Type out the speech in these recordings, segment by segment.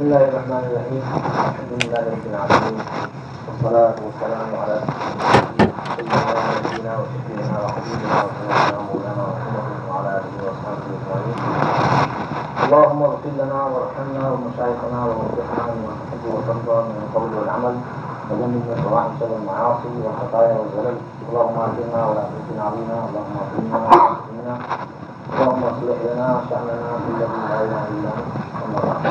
الله الرحمن الرحيم. الحمد لله رب العالمين، والصلاة والسلام على سيدنا ونبينا وشفيعنا وحبيبنا وسيدنا مولانا محمد وعلى آله وصحبه أجمعين. اللهم اغفر لنا وارحمنا ومشايخنا ووفقنا لما تحب وترضى من القول والعمل، وجنبنا الفواحش والمعاصي والخطايا والزلل. اللهم اهدنا ولا تهدنا علينا، اللهم اهدنا ولا تهدنا، اللهم اصلح لنا شأننا الذي لا اله الا انت. اما بعد،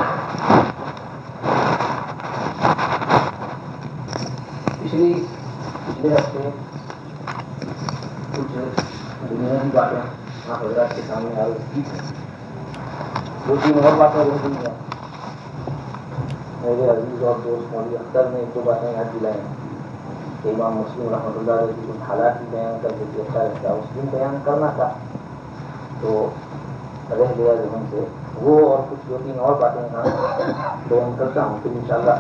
پچھلے ہفتے کچھ دنیاوی باتیں آپ حضرات کے سامنے عرض کی تھیں. دو تین اور باتیں رہ گئی ہیں. میرے عزیز اور دوست مولوی اختر نے ایک دو باتیں یاد دلائی ہیں کہ امام مسلم رحمۃ اللہ علیہ کی کچھ حالات بھی بیان کر کے اچھا لگتا ہے. اس دن بیان کرنا تھا تو رہ گیا ذہن سے. وہ اور کچھ دو تین اور باتیں بیان کرتا ہوں، پھر انشاءاللہ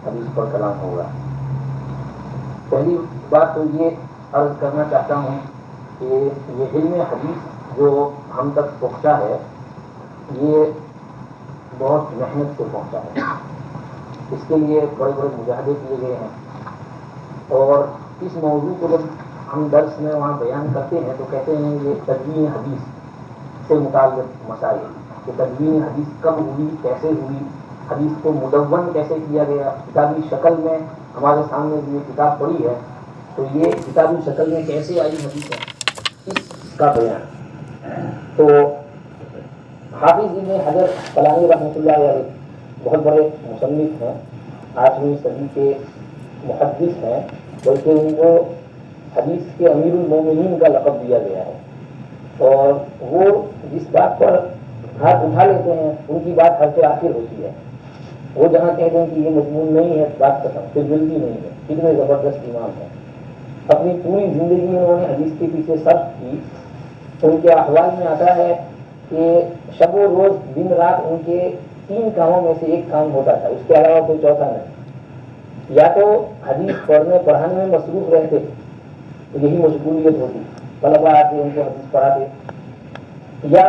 حدیث پر کلام ہوگا. پہلی بات تو یہ عرض کرنا چاہتا ہوں کہ یہ علم حدیث جو ہم تک پہنچا ہے یہ بہت محنت سے پہنچا ہے. اس کے لیے بڑے بڑے مجاہدے کیے گئے ہیں. اور اس موضوع کو جب ہم درس میں وہاں بیان کرتے ہیں تو کہتے ہیں یہ تدوین حدیث سے متعلق مسائل کہ تدوین حدیث کب ہوئی، کیسے ہوئی، حدیث کو مدون کیسے کیا گیا. کتابی شکل میں ہمارے سامنے جو یہ کتاب پڑی ہے تو یہ کتابی شکل میں کیسے آئی حدیث ہے، اس کا بیان. تو حافظ ابن حجر عسقلانی رحمۃ اللہ علیہ بہت بڑے مصنف ہیں، 8ویں صدی کے محدث ہیں، بلکہ ان کو حدیث کے امیر المومنین کا لقب دیا گیا ہے. اور وہ جس بات پر ہاتھ اٹھا لیتے ہیں ان کی بات ہر سے آخر ہوتی ہے. وہ جہاں کہتے ہیں کہ یہ مضمون نہیں ہے بات ختم، پھر ملتی نہیں ہے. کتنے زبردست امام ہیں. اپنی پوری زندگی انہوں نے حدیث کے پیچھے صرف کی. ان کے احوال میں آتا ہے کہ شب و روز دن رات ان کے 3 کاموں میں سے ایک کام ہوتا تھا، اس کے علاوہ کوئی چوتھا نہیں. یا تو حدیث پڑھنے پڑھانے میں مصروف رہتے، یہی مشغولیت ہوتی، طلبا آتے ان کو حدیث پڑھاتے. یا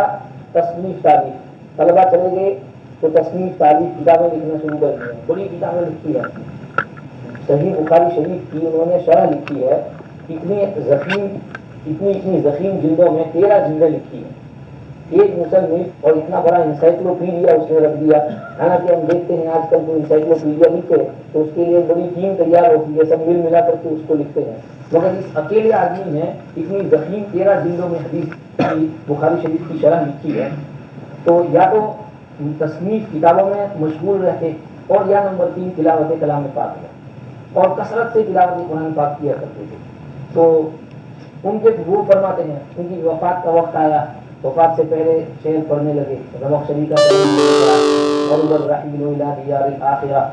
تصنیف تالیف، طلبا چلے گئے تو تصنیف تالیف کتابیں لکھنا شروع کر دی. بڑی کتابیں لکھی ہیں. صحیح بخاری شریف کی انہوں نے شرح لکھی ہے. اتنی ضخیم جلدوں میں 13 جلدیں لکھی ہیں. ایک مصنف اور اتنا بڑا انسائکلوپیڈیا اس نے رکھ دیا. حالانکہ ہم دیکھتے ہیں آج کل جو انسائکلوپیڈیا لکھتے ہیں تو اس کے لیے بڑی ٹیم تیار ہوتی ہے، سب مل ملا کر کے اس کو لکھتے ہیں. مگر اس اکیلے آدمی نے اتنی ضخیم 13 جلدوں میں حدیث کی بخاری شریف کی شرح لکھی ہے. تو یا تو تصنیف کتابوں میں مشغول رہتے، اور یا نمبر 3 تلاوت کلام پاک ہے، اور کثرت سے تلاوت قرآن پاک کیا کرتے تھے. تو ان کے وہ فرماتے ہیں ان کی وفات کا وقت آیا، وفات سے پہلے شعر پڑھنے لگے. زمخشری کا غرب الرحیل الی دیار الاخرہ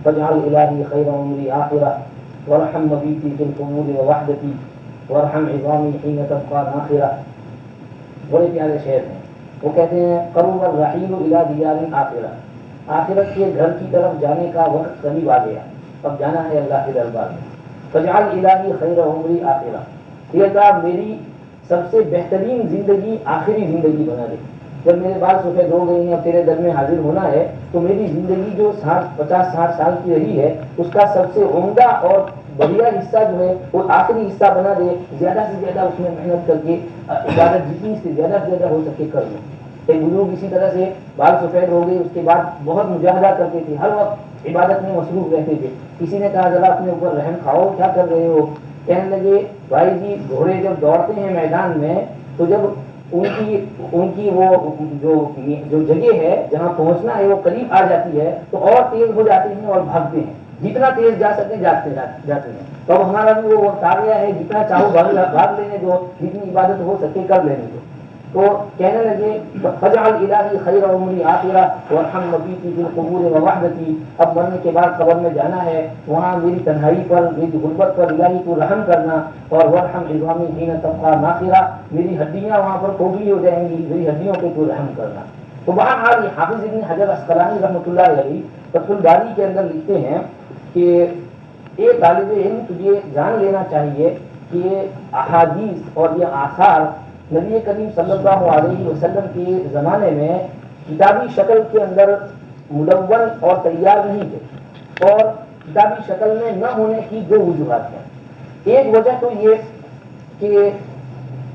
فاجعل الہی خیر عمری آخرہ وارحم مبیتی فی القبور ووحدتی وارحم عظامی حین تبقى ناخرہ. بڑے پیارے شعر ہیں. وہ کہتے ہیں قرب الرحیل الی دیار الاخرہ، آخرت کے گھر کی طرف جانے کا وقت قریب آ گیا، اب جانا ہے اللہ کے دربار میں. فاجعل الہی خیر عمری آخرہ، یہ اللہ میری سب سے بہترین زندگی آخری زندگی بنا دے. جب میرے بال سفید ہو گئی ہیں، تیرے در میں حاضر ہونا ہے، تو میری زندگی جو 50-60 سال کی رہی ہے اس کا سب سے عمدہ اور بڑھیا حصہ جو ہے وہ آخری حصہ بنا دے. زیادہ سے زیادہ اس میں محنت کر کے عبادت جتنی سے زیادہ ہو سکے کر لوں. ایک بزرگ اسی طرح سے بال سفید ہو گئے، اس کے بعد بہت مجاہدہ کرتے تھے، ہر وقت عبادت میں مصروف رہتے تھے. کسی نے کہا ذرا اپنے اوپر رحم کھاؤ، کیا کر رہے ہو؟ کہنے لگے بھائی جی گھوڑے جب دوڑتے ہیں میدان میں تو جب ان کی وہ جو جگہ ہے جہاں پہنچنا ہے وہ قریب آ جاتی ہے تو اور تیز ہو جاتے ہیں اور بھاگتے ہیں، جتنا تیز جا سکتے جاتے ہیں. تو اب ہمارا بھی وہ وقت آ گیا ہے جتنا چاہو بھاگ لینے دو، جتنی عبادت ہو سکے کر لینے دو. تو کہنے لگے فاجعل الہی خیر عمری آخرہ وارحم مبیتی فی القبور ووحدتی، اب مرنے کے بعد قبر میں جانا ہے، وہاں میری تنہائی پر میری غربت پر الہی تو رحم کرنا، اور وارحم عظامی حین تبقى ناخرہ، میری ہڈیاں وہاں پر کھوکھلی ہو جائیں گی، میری ہڈیوں پہ تو رحم کرنا. تو بہرحال یہ حافظ ابن حجر عسقلانی رحمۃ اللہ علیہ فتح الباری کے اندر لکھتے ہیں کہ اے طالب علم تجھے جان لینا چاہیے کہ احادیث اور یہ آثار نبی کریم صلی اللہ علیہ وسلم کے زمانے میں کتابی شکل کے اندر مدون اور تیار نہیں تھے، اور کتابی شکل میں نہ ہونے کی دو وجوہات ہیں۔ ایک وجہ تو یہ کہ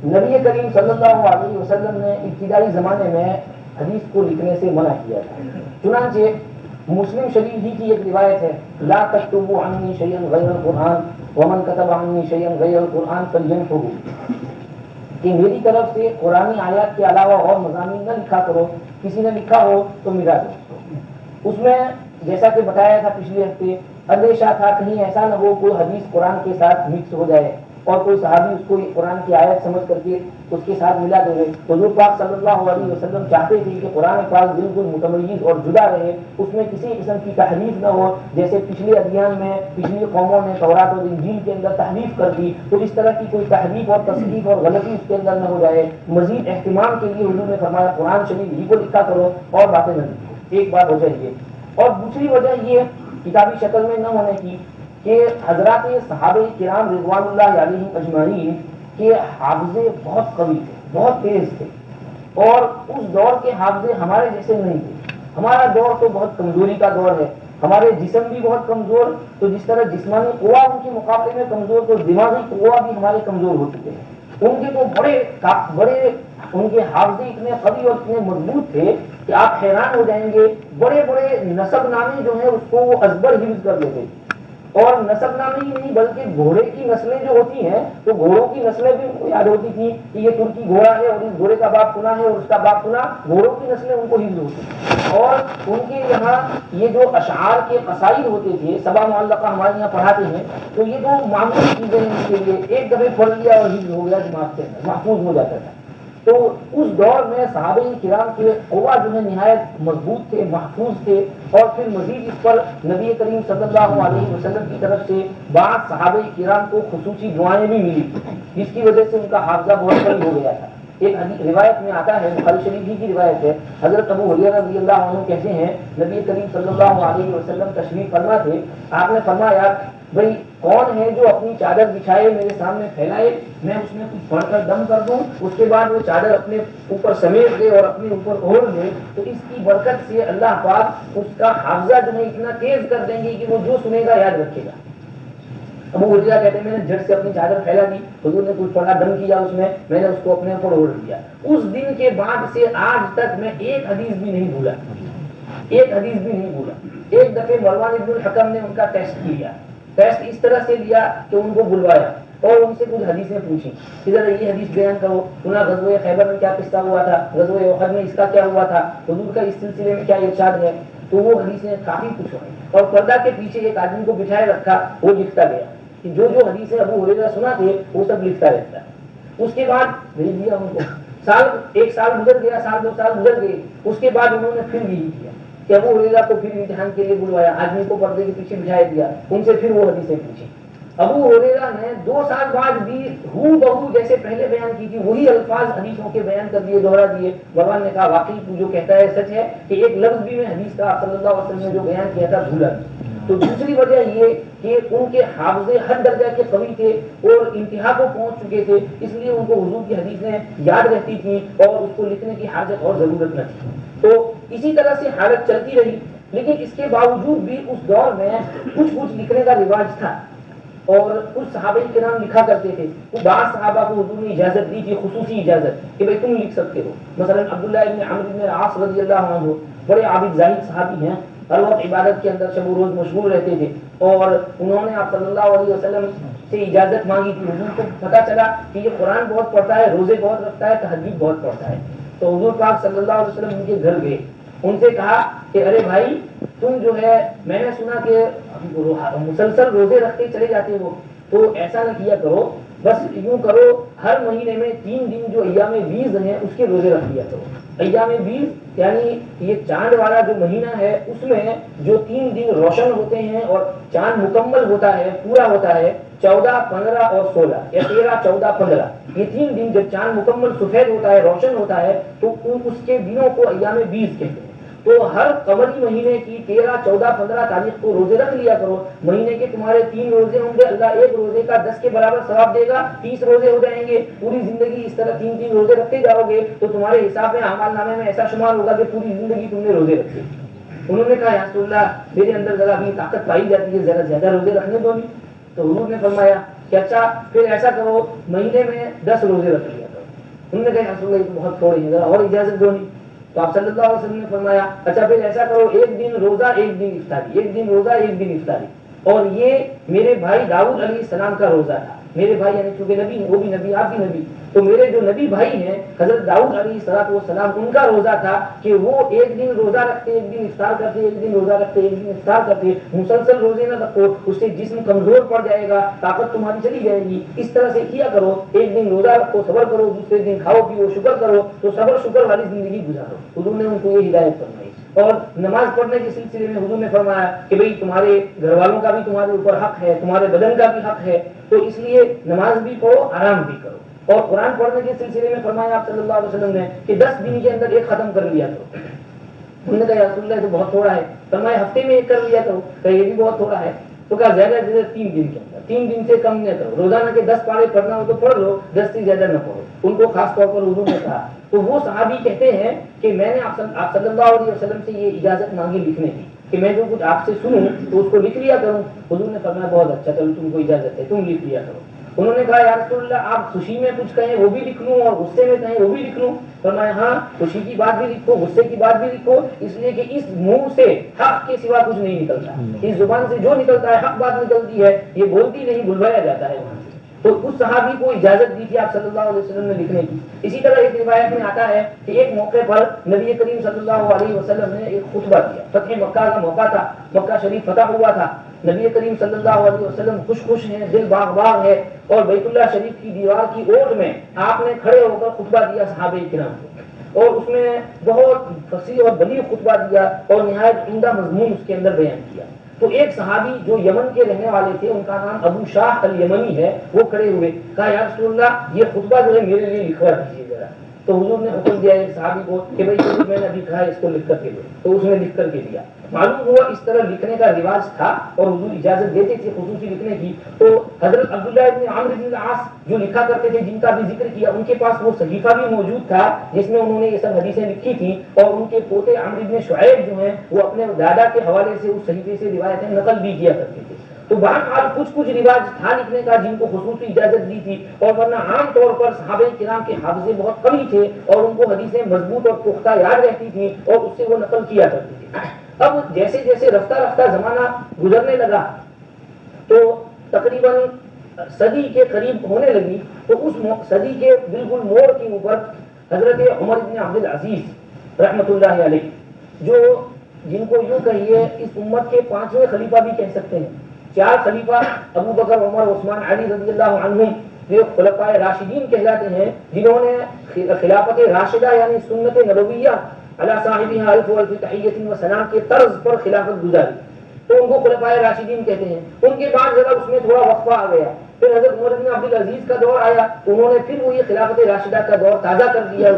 نبی کریم صلی اللہ علیہ وسلم نے ابتدائی زمانے میں حدیث کو لکھنے سے منع کیا تھا۔ چنانچہ مسلم شریف ہی کی ایک روایت ہے، لا تکتبوا عنی شیئا غیر القرآن ومن کتب عنی شیئا غیر القرآن فلینفہ، کہ میری طرف سے قرآنی آیات کے علاوہ اور مضامین نہ لکھا کرو، کسی نے لکھا ہو تو مٹا دو۔ اس میں جیسا کہ بتایا تھا پچھلے ہفتے، اندیشہ تھا کہیں ایسا نہ ہو کوئی حدیث قرآن کے ساتھ مکس ہو جائے اور کوئی صحابی اس کو قرآن کی آیت سمجھ کر کے اس کے ساتھ ملا دے۔ حضور پاک صلی اللہ علیہ وسلم چاہتے تھے کہ قرآن پاک بالکل متمیز اور جدا رہے، اس میں کسی قسم کی تحریف نہ ہو، جیسے پچھلے ادیان میں پچھلی قوموں نے تورات اور انجیل کے اندر تحریف کر دی، تو اس طرح کی کوئی تحریف اور تصریف اور غلطی اس کے اندر نہ ہو جائے۔ مزید اہتمام کے لیے حضور نے فرمایا قرآن شریف ہی کو لکھا کرو اور باتیں نہ لکھو۔ ایک بات ہو جائے یہ، اور دوسری وجہ یہ کتابی شکل میں نہ ہونے کی کہ حضرات صحابہ کرام رضوان اللہ علیہم اجمعین کے حافظے بہت قوی تھے، بہت تیز تھے، اور اس دور کے حافظے ہمارے جیسے نہیں تھے۔ ہمارا دور تو بہت کمزوری کا دور ہے، ہمارے جسم بھی بہت کمزور، تو جس طرح جسمانی قوا ان کے مقابلے میں کمزور، تو دماغی قوا بھی ہمارے کمزور ہو چکے ہیں۔ ان کے تو بڑے ان کے حافظے اتنے قوی اور اتنے مضبوط تھے کہ آپ حیران ہو جائیں گے، بڑے بڑے نسب نامے جو ہیں اس کو وہ ازبر حفظ کر لیتے تھے۔ اور نسب نامے ہی نہیں بلکہ گھوڑے کی نسلیں جو ہوتی ہیں تو گھوڑوں کی نسلیں بھی ان کو یاد ہوتی تھی کہ یہ ترکی گھوڑا ہے اور اس گھوڑے کا باپ سنا ہے اور اس کا باپ سنا، گھوڑوں کی نسلیں ان کو حفظ ہوتی ہیں۔ اور ان کے یہاں یہ جو اشعار کے قصائد ہوتے تھے، سبا معلقہ ہمارے یہاں پڑھاتے ہیں، تو یہ جو معمولی چیزیں ان کے لیے ایک دفعہ پڑھ لیا اور حفظ ہو گیا، دماغ کے اندر محفوظ ہو جاتا تھا۔ تو اس دور میں صحابہ کرام کے قوا جو ہے نہایت مضبوط تھے، محفوظ تھے، اور پھر مزید اس پر نبی کریم صلی اللہ علیہ وسلم کی طرف سے بعض صحابہ کرام کو خصوصی دعائیں بھی ملی تھی، جس کی وجہ سے ان کا حافظہ بہت قوی ہو گیا تھا۔ ایک روایت میں آتا ہے، بخاری شریف ہی کی روایت ہے، حضرت ابو ہریرہ رضی اللہ عنہ کہتے ہیں نبی کریم صلی اللہ علیہ وسلم تشریف فرما تھے، آپ نے فرمایا بھئی کون ہے جو اپنی چادر بچھائے میرے سامنے پھیلائے، میں اس میں کچھ پڑھ کر دم کر دوں، اس کے بعد وہ چادر اپنے اوپر سمیٹ دے اور اپنے اوپر اوڑھ لے، تو اس کی برکت سے اللہ پاک اس کا حافظہ جو ہے اتنا تیز کر دیں گے کہ وہ جو سنے گا یاد رکھے گا۔ ابو ہریرہ کہتے ہیں میں نے جھٹ سے اپنی چادر پھیلا دی، حضور نے کچھ پڑھا، دم کیا اس میں نے اس کو اپنے اوپر اوڑھ لیا۔ اس دن کے بعد سے آج تک میں ایک حدیث بھی نہیں بھولا، ایک حدیث بھی نہیں بھولا۔ ایک دفعہ مروان ابن الحکم نے ان کا ٹیسٹ لیا، ٹیسٹ اس طرح سے لیا کہ ان کو بلوایا اور ان سے کچھ حدیثیں پوچھی، ادھر یہ حدیث بیان کرو، سنا غزوہ خیبر میں کیا قصہ ہوا تھا، غزوہ احد میں اس کا کیا ہوا تھا، حضور کا اس سلسلے میں کیا ارشاد ہے۔ تو وہ حدیثیں کافی کچھ ہوئی، اور پردہ کے پیچھے ایک آدمی کو بٹھائے رکھا، وہ لکھتا گیا کہ جو جو حدیثیں ابو ہریرہ سنا تھے وہ سب لکھتا رہتا۔ اس کے بعد بھیج دیا ان کو، ایک سال گزر گیا، سال دو سال گزر گئے، اس کے بعد انہوں نے پھر یہی کیا کہ ابو ہریرہ کو پھر امتحان کے لیے بلوایا، آدمی کو پردے کے پیچھے بٹھایا دیا، ان سے پھر وہ حدیثیں پوچھی۔ ابو ہریرہ نے 2 سال بعد بھی ہو بہو جیسے پہلے بیان کی تھی وہی الفاظ حدیثوں کے بیان کر دیے، دوہرا دیے۔ بھگوان نے کہا واقعی تو جو کہتا ہے سچ ہے کہ ایک لفظ بھی میں حدیث کا صلی اللہ علیہ وسلم نے جو بیان کیا تھا بھولا نہیں۔ تو دوسری وجہ یہ کہ ان کے حافظے حد درجہ کے قوی تھے اور انتہا کو پہنچ چکے تھے، اس لیے ان کو حضور کی حدیثیں یاد رہتی تھیں اور اس کو لکھنے کی حاجت اور ضرورت نہ تھی۔ تو اسی طرح سے حالت چلتی رہی، لیکن اس کے باوجود بھی اس دور میں کچھ لکھنے کا رواج تھا، اور کچھ صحابہ کرام لکھا کرتے تھے۔ وہ بعض صحابہ کو حضور نے اجازت دی تھی، خصوصی اجازت کہ بھائی تم لکھ سکتے ہو۔ مثلا عبداللہ ابن عمرو بن العاص رضی اللہ عنہ بڑے عابد زاہد صحابی ہیں، ہر وقت عبادت کے اندر شب و روز مشغول رہتے تھے، اور انہوں نے آپ صلی اللہ علیہ وسلم سے اجازت مانگی تھی۔ حضور کو پتہ چلا کہ یہ قرآن بہت پڑھتا ہے، روزے بہت رکھتا ہے، تہجد بہت پڑھتا ہے، تو حضور پاک صلی اللہ علیہ وسلم ان کے گھر گئے، ان سے کہا کہ ارے بھائی تم جو ہے میں نے سنا کہ مسلسل روزے رکھتے چلے جاتے ہو، تو ایسا نہ کیا کرو، بس یوں کرو ہر مہینے میں 3 دن جو ایام بیض ہیں اس کے روزے رکھ لیا کرو۔ ایام بیض یعنی یہ چاند والا جو مہینہ ہے اس میں جو 3 دن روشن ہوتے ہیں اور چاند مکمل ہوتا ہے، پورا ہوتا ہے، 14، 15 اور 16 یا 13، 14، 15، یہ 3 دن جب چاند مکمل سفید ہوتا ہے، روشن ہوتا ہے، تو اس کے دنوں کو ایام بیض کہتے ہیں۔ تو ہر قمری مہینے کی 13، 14، 15 تاریخ کو روزے رکھ لیا کرو۔ مہینے کے تمہارے 3 روزے ہوں گے، اللہ ایک روزے کا 10 کے برابر ثواب دے گا، 30 روزے ہو جائیں گے۔ پوری زندگی اس طرح 3 روزے رکھتے جاؤ گے تو تمہارے حساب میں اعمال نامے میں ایسا شمار ہوگا کہ پوری زندگی تم نے روزے رکھے۔ انہوں نے کہا یا رسول اللہ میرے اندر ذرا بھی طاقت پائی جاتی ہے، ذرا زیادہ روزے رکھنے دو نہیں. تو حضور نے فرمایا کہ اچھا پھر ایسا کرو مہینے میں 10 روزے رکھ لیا کرو. انہوں نے کہا یا رسول اللہ یہ تو بہت تھوڑے ہیں، ذرا اور اجازت دو نہیں. تو آپ صلی اللہ علیہ وسلم نے فرمایا اچھا پھر ایسا کرو 1 دن روزہ 1 دن افطاری، 1 دن روزہ 1 دن افطاری. اور یہ میرے بھائی داؤد علیہ السلام کا روزہ تھا. میرے بھائی یعنی چونکہ نبی ہیں، وہ بھی نبی آپ بھی نبی، تو میرے جو نبی بھائی ہیں حضرت داؤد علیہ السلام ان کا روزہ تھا کہ وہ 1 دن روزہ رکھتے 1 دن افطار کرتے، 1 دن روزہ رکھتے 1 دن افطار کرتے. مسلسل روزے نہ رکھو، اس سے جسم کمزور پڑ جائے گا، طاقت تمہاری چلی جائے گی. اس طرح سے کیا کرو، 1 دن روزہ رکھو صبر کرو، دوسرے دن کھاؤ پیو شکر کرو، تو صبر شکر والی زندگی گزارو. حضور نے ان کو یہ ہدایت فرمائی. اور نماز پڑھنے کے سلسلے میں حضور نے فرمایا کہ بھئی تمہارے گھر والوں کا بھی تمہارے اوپر حق ہے، تمہارے بدن کا بھی حق ہے، تو اس لیے نماز بھی پڑھو آرام بھی کرو. اور قرآن پڑھنے کے سلسلے میں فرمایا آپ صلی اللہ علیہ وسلم نے کہ 10 دن کے اندر ایک ختم کر لیا کرو. ہم نے کہا یا رسول اللہ تو بہت تھوڑا ہے. فرمایا ہفتے میں ایک کر لیا کرو. کہا یہ بھی بہت تھوڑا ہے. تو کہا زیادہ سے زیادہ 3 دن کے اندر، 3 دن سے کم نہ کرو. روزانہ کے 10 پارے پڑھنا ہو تو پڑھ لو، 10 سے زیادہ نہ پڑھو. ان کو خاص طور پر حضور نے کہا. تو وہ صحابی کہتے ہیں کہ میں نے آپ صلی اللہ علیہ وسلم سے یہ اجازت مانگی لکھنے کی کہ میں جو کچھ آپ سے سنوں تو اس کو لکھ لیا کروں. حضور نے فرمایا بہت اچھا، چلو تم کو اجازت ہے، تم لکھ لیا کرو. انہوں نے کہا یا رسول اللہ آپ خوشی میں کچھ کہیں وہ بھی لکھ لوں اور غصے میں کہیں وہ بھی لکھ لوں. فرمایا ہاں خوشی کی بات بھی لکھو، غصے کی بات بھی لکھو، اس لیے کہ اس منہ سے حق کے سوا کچھ نہیں نکلتا. اس زبان سے جو نکلتا ہے حق بات نکلتی ہے، یہ بولتی نہیں بلوایا جاتا ہے وہاں سے. تو اس صحابی کو اجازت دی تھی آپ صلی اللہ علیہ وسلم نے لکھنے کی. اسی طرح ایک روایت میں آتا ہے کہ ایک موقع پر نبی کریم صلی اللہ علیہ وسلم نے ایک خطبہ دیا. فتح مکہ کا موقع تھا، مکہ شریف فتح ہوا تھا. نبی کریم صلی اللہ علیہ وسلم خوش ہیں، دل باغ باغ ہے، اور بیت اللہ شریف کی دیوار کی اوٹ میں آپ نے کھڑے ہو کر خطبہ دیا صحابہ کرام کو، اور اس میں بہت فصیح اور بلیغ خطبہ دیا اور نہایت عمدہ مضمون اس کے اندر بیان کیا. تو ایک صحابی جو یمن کے رہنے والے تھے، ان کا نام ابو شاہ الیمنی ہے، وہ کھڑے ہوئے. کہا یا رسول اللہ یہ خطبہ جو ہے میرے لیے لکھوا دیجیے ذرا. تو حضور نے حکم دیا ایک صحابی کو کہ بھائی میں نے ابھی کہا اس کو لکھ کر کے دو. تو اس نے لکھ کر کے دیا. معلوم ہوا اس طرح لکھنے کا رواج تھا اور حضور اجازت دیتے تھے خصوصی لکھنے کی. تو حضرت عبداللہ ابن عمرو بن العاص جو لکھا کرتے تھے، جن کا بھی ذکر کیا، ان کے پاس وہ صحیفہ بھی موجود تھا جس میں انہوں نے یہ سب حدیثیں لکھی تھیں، اور ان کے پوتے عمرو بن شعیب جو ہیں وہ اپنے دادا کے حوالے سے اس صحیفے سے روایتیں نقل بھی کیا کرتے تھے. تو بہرحال کچھ رواج تھا لکھنے کا جن کو خصوصی اجازت دی تھی، اور ورنہ عام طور پر صحابہ کرام کے حافظے بہت قوی تھے اور ان کو حدیثیں مضبوط اور پختہ یاد رہتی تھیں اور اس سے وہ نقل کیا کرتے تھے. اب جیسے جیسے رفتہ رفتہ زمانہ گزرنے لگا تو تقریباً صدی کے قریب ہونے لگی، تو اس صدی کے بالکل موڑ کے اوپر حضرت عمر بن عبد العزیز رحمۃ اللہ علیہ، جو جن کو یوں کہیے اس امت کے 5ویں خلیفہ بھی کہہ سکتے ہیں. 4 خلیفہ ابو بکر عمر عثمان علی رضی اللہ عنہم جو خلفائے راشدین کہلاتے ہیں، جنہوں نے خلافت راشدہ یعنی سنت نبویہ علی صاحبہ الف و الف تحیۃ و سلام کے طرز پر خلافت گزاری، تو ان کو خلفائے راشدین کہتے ہیں. ان کے بعد ذرا اس میں تھوڑا وقفہ آ گیا. پھر حضرت عمر بن عبد العزیز کا دور آیا، انہوں نے پھر وہی خلافت راشدہ کا دور تازہ کر دیا،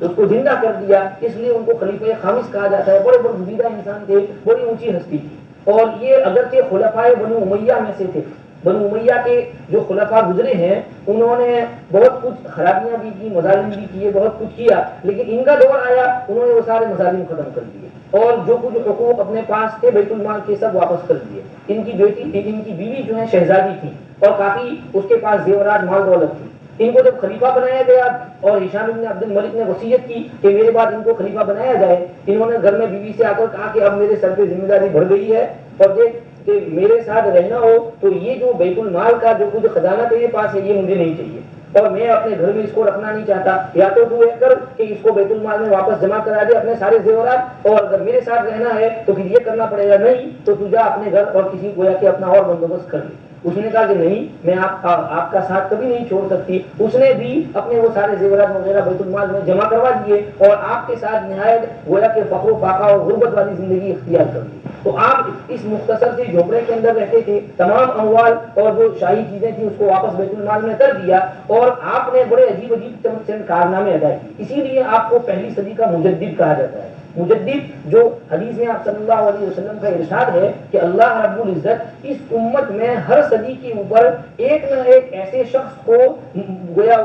اس کو زندہ کر دیا. اس لیے ان کو خلیفہ خامس کہا جاتا ہے. بڑے برگزیدہ انسان تھے، بڑی اونچی ہستی تھی، اور یہ اگرچہ خلفائے بنو امیہ میں سے تھے. بنو امیہ کے جو خلفاء گزرے ہیں انہوں نے بہت کچھ خرابیاں بھی کی، مظالم بھی کیے، بہت کچھ کیا، لیکن ان کا دور آیا انہوں نے وہ سارے مظالم ختم کر دیے اور جو کچھ حقوق اپنے پاس تھے بیت المال کے سب واپس کر دیے. ان کی بیوی جو ہے شہزادی تھی اور کافی اس کے پاس زیورات مال دولت تھی. ان کو جب خلیفہ بنایا گیا اور ہشام بن عبد الملک نے وصیت کی کہ میرے بعد ان کو خلیفہ بنایا جائے، انہوں نے گھر میں بیوی سے آ کر کہا کہ اب میرے سر پہ ذمہ داری بڑھ گئی ہے اور دیکھ کہ میرے ساتھ رہنا ہو تو یہ جو بیت المال کا جو کچھ خزانہ تیرے پاس ہے یہ مجھے نہیں چاہیے، اور میں اپنے گھر میں اس کو رکھنا نہیں چاہتا. یا تو تو یہ کر کہ اس کو بیت المال میں واپس جمع کرا دے اپنے سارے زیورات، اور اگر میرے ساتھ رہنا ہے تو پھر یہ کرنا پڑے گا، نہیں تو تو جا اپنے گھر اور کسی کو یا کہ اپنا اور بندوبست کر لے. اس نے کہا کہ نہیں، میں آپ کا ساتھ کبھی نہیں چھوڑ سکتی. اس نے بھی اپنے وہ سارے زیورات وغیرہ بیت المال میں جمع کروا دیے اور آپ کے ساتھ نہایت گویا کہ فقر و فاقہ اور غربت والی زندگی اختیار کر دی. تو آپ اس مختصر سے جھوپڑے کے اندر رہتے تھے، تمام اموال اور جو شاہی چیزیں تھیں اس کو واپس بیت المال میں کر دیا، اور آپ نے بڑے عجیب عجیب چند کارنامے ادا کیے. اسی لیے آپ کو پہلی صدی کا مجدد کہا جاتا ہے. مجدد جو حدیث میں آپ صلی اللہ علیہ وسلم کا ارشاد ہے کہ اللہ رب العزت اس امت میں ہر صدی کے اوپر ایک نہ ایک ایسے شخص کو گویا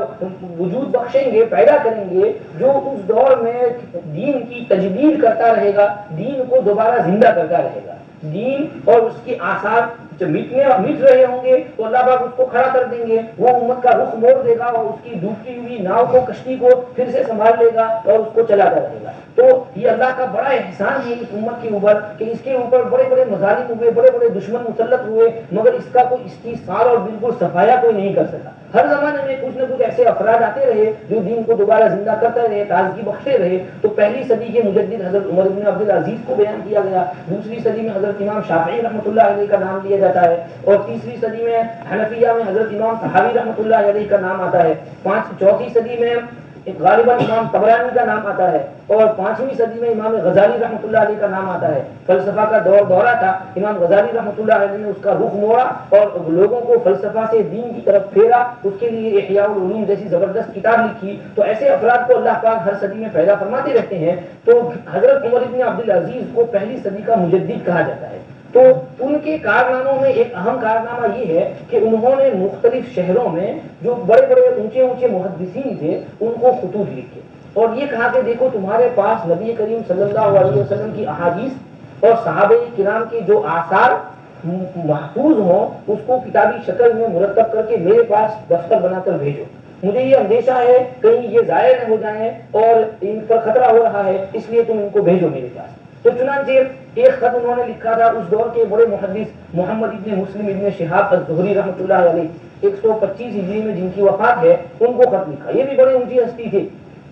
وجود بخشیں گے، پیدا کریں گے جو اس دور میں دین کی تجدید کرتا رہے گا، دین کو دوبارہ زندہ کرتا رہے گا، دین اور اس کی آثار جب مٹ رہے ہوں گے تو اللہ پاک اس کو کھڑا کر دیں گے، وہ امت کا رخ موڑ دے گا اور اس کی ڈوبتی ہوئی ناؤ کو، کشتی کو پھر سے سنبھال لے گا اور اس کو چلاتا رہے گا۔ تو یہ اللہ کا بڑا احسان ہے اس امت کے اوپر کہ اس کے اوپر بڑے بڑے مظالم ہوئے، بڑے بڑے دشمن مسلط ہوئے، مگر اس کا کوئی استیصال اور بالکل صفایا کوئی نہیں کر سکا۔ ہر زمانے میں کچھ نہ کچھ ایسے افراد آتے رہے جو دین کو دوبارہ زندہ کرتے رہے، تازگی بخشتے رہے۔ تو پہلی صدی کے مجدد حضرت عمر بن عبد العزیز کو بیان کیا گیا، دوسری صدی میں حضرت امام شافعی رحمۃ اللہ علیہ کا نام لیا جاتا ہے، اور تیسری صدی میں حنفیہ میں حضرت امام طحاوی رحمۃ اللہ علیہ کا نام آتا ہے، چوتھی صدی میں غالباً امام طبرانی کا نام آتا ہے، اور پانچویں صدی میں امام غزالی رحمۃ اللہ علیہ کا نام آتا ہے۔ فلسفہ کا دورہ تھا، امام غزالی رحمۃ اللہ علیہ نے اس کا رخ موڑا اور لوگوں کو فلسفہ سے دین کی طرف پھیرا، اس کے لیے احیاء العلوم جیسی زبردست کتاب لکھی۔ تو ایسے افراد کو اللہ پاک ہر صدی میں پیدا فرماتے رہتے ہیں۔ تو حضرت عمر بن عبد العزیز کو پہلی صدی کا مجدد کہا جاتا ہے۔ تو ان کے کارناموں میں ایک اہم کارنامہ یہ ہے کہ انہوں نے مختلف شہروں میں جو بڑے بڑے اونچے اونچے محدثین تھے ان کو خطوط لکھے اور یہ کہا کہ دیکھو تمہارے پاس نبی کریم صلی اللہ علیہ وسلم کی احادیث اور صحابہ کرام کے جو آثار محفوظ ہوں اس کو کتابی شکل میں مرتب کر کے میرے پاس دفتر بنا کر بھیجو، مجھے یہ اندیشہ ہے کہیں یہ ضائع نہ ہو جائیں اور ان پر خطرہ ہو رہا ہے، اس لیے تم ان کو بھیجو میرے پاس۔ تو چنانچہ ایک خط انہوں نے لکھا تھا اس دور کے بڑے محدث محمد ابن مسلم ابن شہاب الزہری رحمۃ اللہ علیہ 125 ہجری میں جن کی وفات ہے، ان کو خط لکھا۔ یہ بھی بڑے اونچی ہستی تھے،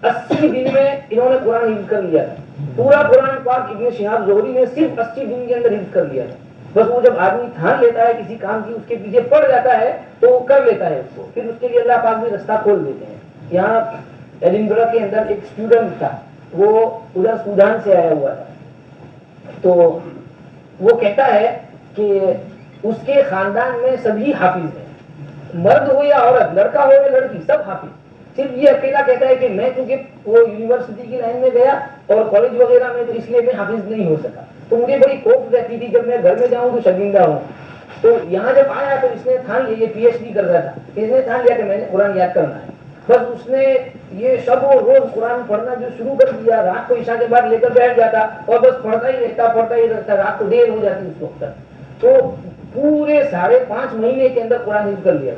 80 دن میں انہوں نے قرآن حفظ کر لیا تھا، پورا قرآن پاک ابن شہاب زہری نے صرف 80 دن کے اندر حفظ کر لیا تھا۔ بس وہ جب آدمی ٹھان لیتا ہے کسی کام کی، اس کے پیچھے پڑ جاتا ہے تو وہ کر لیتا ہے اس کو، پھر اس کے لیے اللہ پاک بھی رستہ کھول دیتے ہیں۔ یہاں ایڈنبرگ کے اندر ایک اسٹوڈنٹ تھا، وہ ادھر سودان سے آیا ہوا تھا، تو وہ کہتا ہے کہ اس کے خاندان میں سبھی حافظ ہیں، مرد ہو یا عورت، لڑکا ہو یا لڑکی، سب حافظ، صرف یہ اکیلا کہتا ہے کہ میں کیونکہ وہ یونیورسٹی کی لائن میں گیا اور کالج وغیرہ میں، تو اس لیے میں حافظ نہیں ہو سکا، تو مجھے بڑی خوف رہتی تھی جب میں گھر میں جاؤں تو شرمندہ ہوں۔ تو یہاں جب آیا تو اس نے ٹھان لیا، یہ PhD کر رہا تھا، اس نے ٹھان لیا کہ میں نے قرآن یاد کرنا ہے۔ بس اس نے یہ شب و روز قرآن پڑھنا جو شروع کر دیا، رات کو عشاء کے بعد لے کر بیٹھ جاتا اور بس پڑھتا ہی رہتا، رات کو دیر ہو جاتی اس وقت تک۔ تو پورے 5.5 مہینے کے اندر قرآن حفظ کر لیا،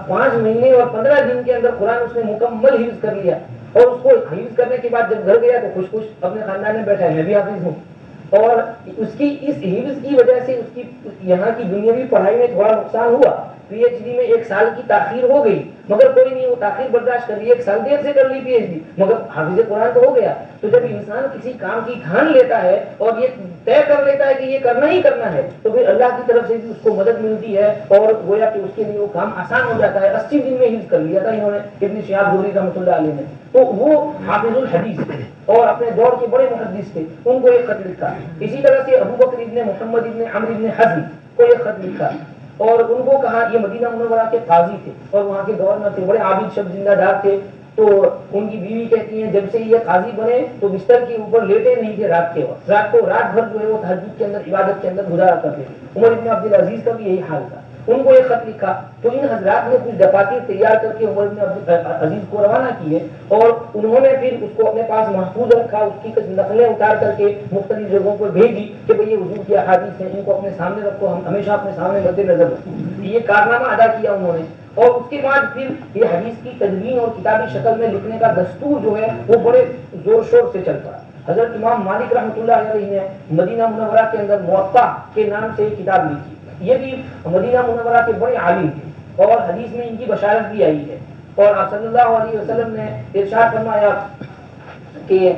5 مہینے اور 15 دن کے اندر قرآن اس نے مکمل حفظ کر لیا، اور اس کو حفظ کرنے کے بعد جب گھر گیا تو خوش اپنے خاندان میں بیٹھا ہے، میں بھی حافظ ہوں۔ اور اس کی اس حفظ کی وجہ سے اس کی یہاں کی دنیاوی پڑھائی میں تھوڑا نقصان ہوا، PhD میں 1 سال کی تاخیر ہو گئی، مگر کوئی نہیں، وہ تاخیر برداشت کر لی، 1 سال دیر سے کر لی PhD، مگر حافظ قرآن تو ہو گیا۔ تو جب انسان کسی کام کی ٹھان لیتا ہے اور یہ طے کر لیتا ہے کہ یہ کرنا ہی کرنا ہے، تو پھر اللہ کی طرف سے بھی اس کو مدد ملتی ہے اور گویا کہ اس کے لیے وہ کام آسان ہو جاتا ہے۔ 80 دن میں حفظ کر لیا تھا انہوں نے، ابن شہاب زہری رحمۃ اللہ علیہ نے۔ تو وہ حافظ الحدیث تھے اور اپنے دور کے بڑے محدث تھے، ان کو ایک خط لکھا۔ اسی طرح سے ابو بکر ابن محمد ابن عمرو ابن حزم کو ایک خط لکھا اور ان کو کہا، یہ مدینہ منورہ کے قاضی تھے اور وہاں کے گورنر تھے، بڑے عابد شب زندہ دار تھے۔ تو ان کی بیوی کہتی ہیں جب سے یہ قاضی بنے تو بستر کے اوپر لیٹے نہیں تھے رات کے وقت، رات بھر جو ہے وہ تہجد کے اندر، عبادت کے اندر گزارا کرتے تھے۔ عمر بن عبد العزیز کا بھی یہی حال تھا، ان کو ایک خط لکھا تو ان حضرات نے کچھ دفاتر تیار کر کے عمر بن عبد العزیز کو روانہ کیے اور انہوں نے پھر اس کو اپنے پاس محفوظ رکھا، اس کی کچھ نقلیں اتار کر کے مختلف جگہوں پر بھیجی کہ بھئی یہ حضور کی احادیث ہیں، ان کو اپنے سامنے رکھو، ہم ہمیشہ اپنے سامنے مد نظر رکھو۔ یہ کارنامہ ادا کیا انہوں نے، اور اس کے بعد پھر یہ حدیث کی تدوین اور کتابی شکل میں لکھنے کا دستور جو ہے وہ بڑے زور شور سے چل پڑا۔ حضرت امام مالک رحمۃ اللہ علیہ نے مدینہ منورہ کے اندر موطا کے نام سے ایک کتاب لکھی، یہ بھی مدینہ منورہ کے بڑے عالم تھے اور حدیث میں ان کی بشارت بھی آئی ہے، اور آپ صلی اللہ علیہ وسلم نے ارشاد فرمایا کہ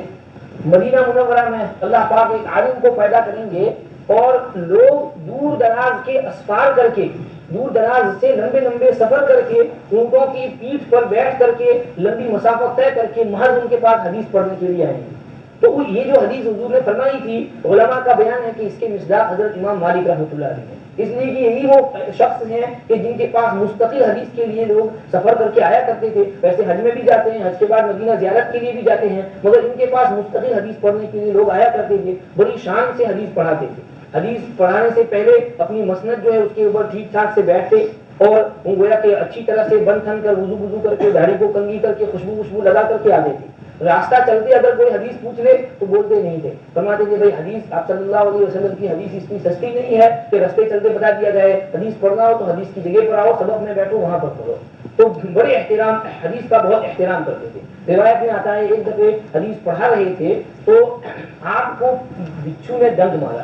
مدینہ منورہ میں اللہ پاک ایک عالم کو پیدا کریں گے اور لوگ دور دراز کے اسفار کر کے، دور دراز سے لمبے لمبے سفر کر کے، اونٹوں کی پیٹھ پر بیٹھ کر کے لمبی مسافت طے کر کے محض ان کے پاس حدیث پڑھنے کے لیے آئیں گے۔ تو یہ جو حدیث حضور نے فرمائی تھی، علماء کا بیان ہے کہ اس کے مصداق حضرت امام مالک رحمۃ اللہ علیہ ہیں، اس لیے کہ یہی وہ شخص ہیں کہ جن کے پاس مستقل حدیث کے لیے لوگ سفر کر کے آیا کرتے تھے. ویسے حج میں بھی جاتے ہیں، حج کے بعد مدینہ زیارت کے لیے بھی جاتے ہیں، مگر ان کے پاس مستقل حدیث پڑھنے کے لیے لوگ آیا کرتے تھے، بڑی شان سے حدیث پڑھاتے تھے. حدیث پڑھانے سے پہلے اپنی مسند جو ہے اس کے اوپر ٹھیک ٹھاک سے بیٹھتے اور گویا کہ اچھی طرح سے بن تھن کر وضو کر کے داڑھی کو کنگھی کر کے خوشبو لگا کر کے آتے تھے. راستہ چلتے اگر کوئی حدیث پوچھ لے تو بولتے نہیں تھے، فرماتے تھے بھائی حدیث آپ صلی اللہ علیہ وسلم کی حدیث اتنی سستی نہیں ہے کہ راستے چلتے بتا دیا جائے، حدیث پڑھنا ہو تو حدیث کی جگہ پر آؤ، سبق میں بیٹھو وہاں پر پڑھو. تو بڑے احترام، حدیث کا بہت احترام کرتے تھے. روایت میں آتا ہے ایک دفعہ حدیث پڑھا رہے تھے تو آپ کو بچھو نے ڈنک مارا،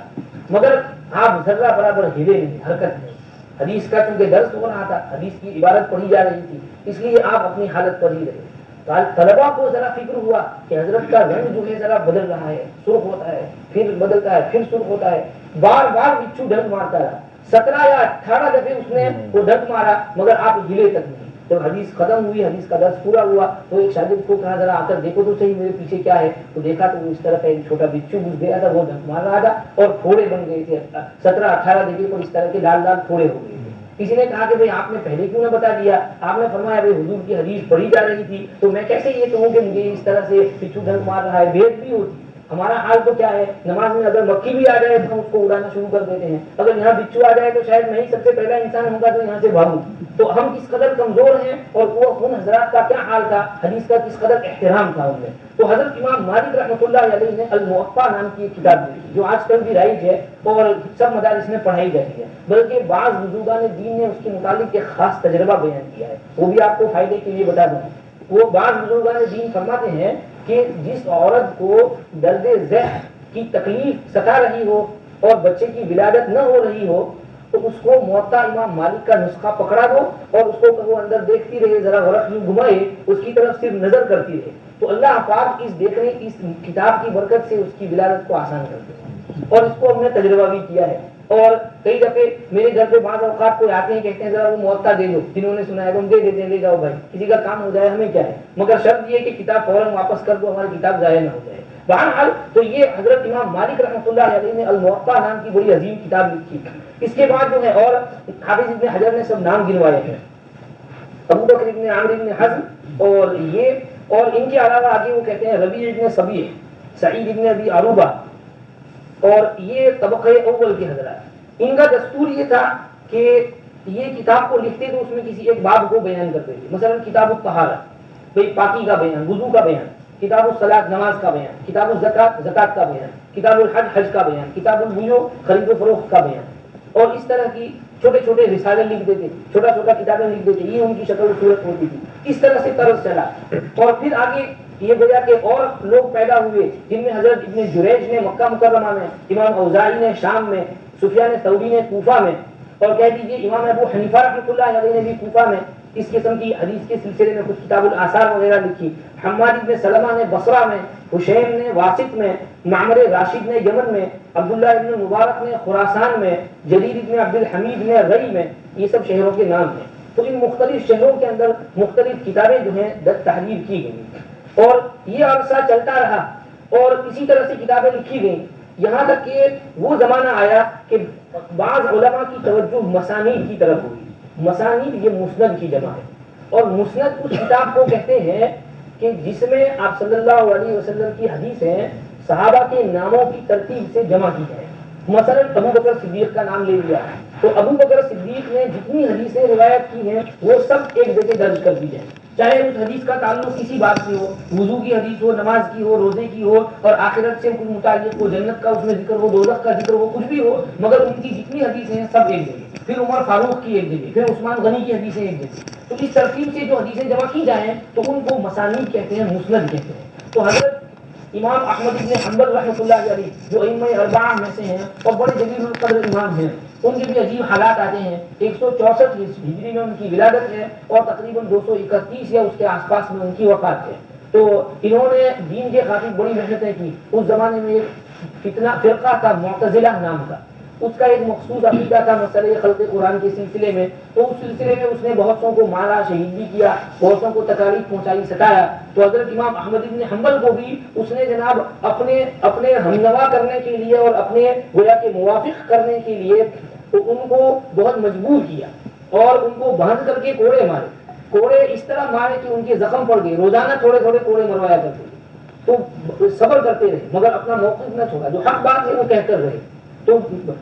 مگر آپ ذرہ برابر ہلے نہیں، حرکت نہیں. حدیث کا چونکہ درس ہو رہا تھا، حدیث کی عبارت پڑھی جا رہی تھی، اس لیے آپ اپنی حالت پر ہی رہے. طلبا کو ذرا فکر ہوا کہ حضرت کا رنگ جو ہے ذرا بدل رہا ہے، سرخ ہوتا ہے پھر بدلتا ہے پھر سرخ ہوتا ہے. بار بار بچھو ڈنک مارتا رہا، 17 یا 18 دفعے اس نے وہ ڈنک مارا مگر آپ ہلے تک نہیں. جب حدیث ختم ہوئی، حدیث کا درس پورا ہوا تو ایک شاگرد کو کہا ذرا آ کر دیکھو تو صحیح میرے پیچھے کیا ہے. تو دیکھا تو اس طرح کا ایک چھوٹا بچھو گھس گیا تھا، وہ ڈنک مار رہا تھا اور پھوڑے بن گئے تھے. 17-18 جگہ پر اس طرح کے لال لال پھوڑے ہو گئے تھے. کسی نے کہا کہ بھئی آپ نے پہلے کیوں نہ بتا دیا؟ آپ نے فرمایا بھئی حضور کی حدیث پڑھی جا رہی تھی تو میں کیسے یہ کہوں کہ مجھے اس طرح سے بچھو ڈنک مار رہا ہے. بے ادبی ہوتی. ہمارا حال تو کیا ہے، نماز میں اگر مکھی بھی آ جائے تو ہم اس کو اڑانا شروع کر دیتے ہیں، اگر یہاں بچھو آ جائے تو شاید میں ہی سب سے پہلا انسان ہوں گا تو یہاں سے بھاگوں. تو ہم کس قدر کمزور ہیں اور وہ ان حضرات کا کیا حال تھا، حدیث کا کس قدر احترام تھا ان میں. تو حضرت امام مالک رحمۃ اللہ علیہ نے الموطا نام کی ایک کتاب لکھی جو آج کل بھی رائج ہے اور سب مدارس میں پڑھائی جاتی ہے، بلکہ بعض بزرگان دین نے اس کے متعلق ایک خاص تجربہ بیان کیا ہے، وہ بھی آپ کو فائدے کے لیے بتا دوں. وہ بعض بزرگان دین فرماتے ہیں کہ جس عورت کو درد ذہن کی تکلیف ستا رہی ہو اور بچے کی ولادت نہ ہو رہی ہو تو اس کو موطا امام مالک کا نسخہ پکڑا دو اور اس کو وہ اندر دیکھتی رہے، ذرا ورق یوں گھمائے، اس کی طرف صرف نظر کرتی رہے تو اللہ پاک اس دیکھنے کی اس کتاب کی برکت سے اس کی ولادت کو آسان کرتے ہیں. اور اس کو ہم نے تجربہ بھی کیا ہے. اور کئی دفعے میرے گھر پہ بعض اوقات کوئی آتے ہیں کہتے ہیں ذرا وہ موطا دے دو، جنہوں نے سنا ہے تو ہم دے دیتے ہیں، لے جاؤ بھائی، کسی کا کام ہو جائے ہمیں کیا ہے، مگر شرط یہ کہ کتاب فوراً واپس کر دو، ہماری کتاب ضائع نہ ہو جائے. بہرحال تو یہ حضرت امام مالک رحمۃ اللہ علیہ نے الموطا نام کی بڑی عظیم کتاب لکھی. اس کے بعد جو ہے اور حافظ ابن حجر نے سب نام گنوائے ہیں، ابو بکر ابن عامر ابن حزم اور یہ، اور ان کے علاوہ آگے وہ کہتے ہیں ربیع ابن صبیح، سعید ابن ابی عروبہ، اور یہ طبقہ اول کے حضرات. ان کا دستور یہ تھا کہ یہ کتاب کو لکھتے تو اس میں کسی ایک باب کو بیان کرتے تھے. مثلا کتاب الطہارہ، بھئی پاکی کا بیان، وضو کا بیان، کتاب الصلاۃ نماز کا بیان، کتاب الزکات زکات کا بیان، کتاب الحج حج کا بیان، کتاب البیوع خرید و فروخت کا بیان، اور اس طرح کی چھوٹے چھوٹے رسالے لکھ دیتے، چھوٹا چھوٹا کتابیں لکھ دیتے. یہ ان کی شکل و صورت ہوتی تھی. اس طرح سے طرز چلا. اور پھر آگے یہ گویا کہ اور لوگ پیدا ہوئے جن میں حضرت ابن جریج نے مکہ مکرمہ میں، امام اوزاعی نے شام میں، سفیان ثوری نے کوفہ میں، اور کہہ دیجیے امام ابو حنیفہ رحمۃ اللہ علیہ نے بھی کوفہ میں اس قسم کی حدیث کے سلسلے میں کچھ کتاب الآثار وغیرہ لکھی. حماد بن سلمہ نے بصرہ میں، حشیم نے واسط میں، معمر راشد نے یمن میں، عبداللہ ابن مبارک نے خراسان میں، جریر ابن عبد الحمید نے رئی میں. یہ سب شہروں کے نام ہیں. تو ان مختلف شہروں کے اندر مختلف کتابیں جو ہیں تحریر کی گئیں اور یہ عرصہ چلتا رہا اور اسی طرح سے کتابیں لکھی گئیں، یہاں تک کہ وہ زمانہ آیا کہ بعض علماء کی توجہ مسانید کی طرف ہوئی. مسانید یہ مسند کی جمع ہے، اور مسند اس کتاب کو کہتے ہیں کہ جس میں آپ صلی اللہ علیہ وسلم کی حدیثیں صحابہ کے ناموں کی ترتیب سے جمع کی جائیں. مثلا ابو بکر صدیق کا نام لے لیا تو ابو بکر صدیق نے جتنی حدیثیں روایت کی ہیں وہ سب ایک جگہ درج کر دی جائیں، چاہے اس حدیث کا تعلق کسی بات سے ہو، وضو کی حدیث ہو، نماز کی ہو، روزے کی ہو، اور آخرت سے کوئی متعلق ہو، جنت کا اس میں ذکر ہو، دوزخ کا ذکر ہو، کچھ بھی ہو، مگر ان کی جتنی حدیثیں ہیں سب ایک جگہ. پھر عمر فاروق کی ایک جگہ، پھر عثمان غنی کی حدیثیں ایک جگہ. تو اس ترتیب سے جو حدیثیں جمع کی جائیں تو ان کو مسانید کہتے ہیں، مسند کہتے ہیں. تو حضرت امام احمد بن حنبل رحمۃ اللہ علیہ جو ائمہ اربعہ میں سے ہیں اور بڑے جلیل القدر امام ہیں، ان کے بھی عجیب حالات آتے ہیں. 164 ہجری میں ان کی ولادت ہے اور تقریباً 231 یا اس کے آس پاس میں ان کی وفات ہے. تو انہوں نے دین کے خاطر بڑی محنتیں کی. اس زمانے میں ایک فتنہ فرقہ تھا معتزلہ نام کا، اس کا ایک مخصوص عقیدہ تھا مسئلہ خلق قرآن کے سلسلے میں، تو اس سلسلے میں اس نے بہت سو کو مارا، شہید بھی کیا، بہت سو کو تکالیف پہنچائی، ستایا. تو حضرت امام احمد بن حنبل کو بھی اس نے جناب اپنے ہمنوا کرنے کے لیے اور اپنے گویا کے موافق کرنے کے لیے تو ان کو بہت مجبور کیا اور ان کو باندھ کر کے کوڑے مارے. کوڑے اس طرح مارے کہ ان کے زخم پڑ گئے، روزانہ تھوڑے تھوڑے کوڑے مروایا کرتے تھے. تو صبر کرتے رہے مگر اپنا موقف نہ چھوڑا، جو حق بات ہے وہ کہہ کر رہے. تو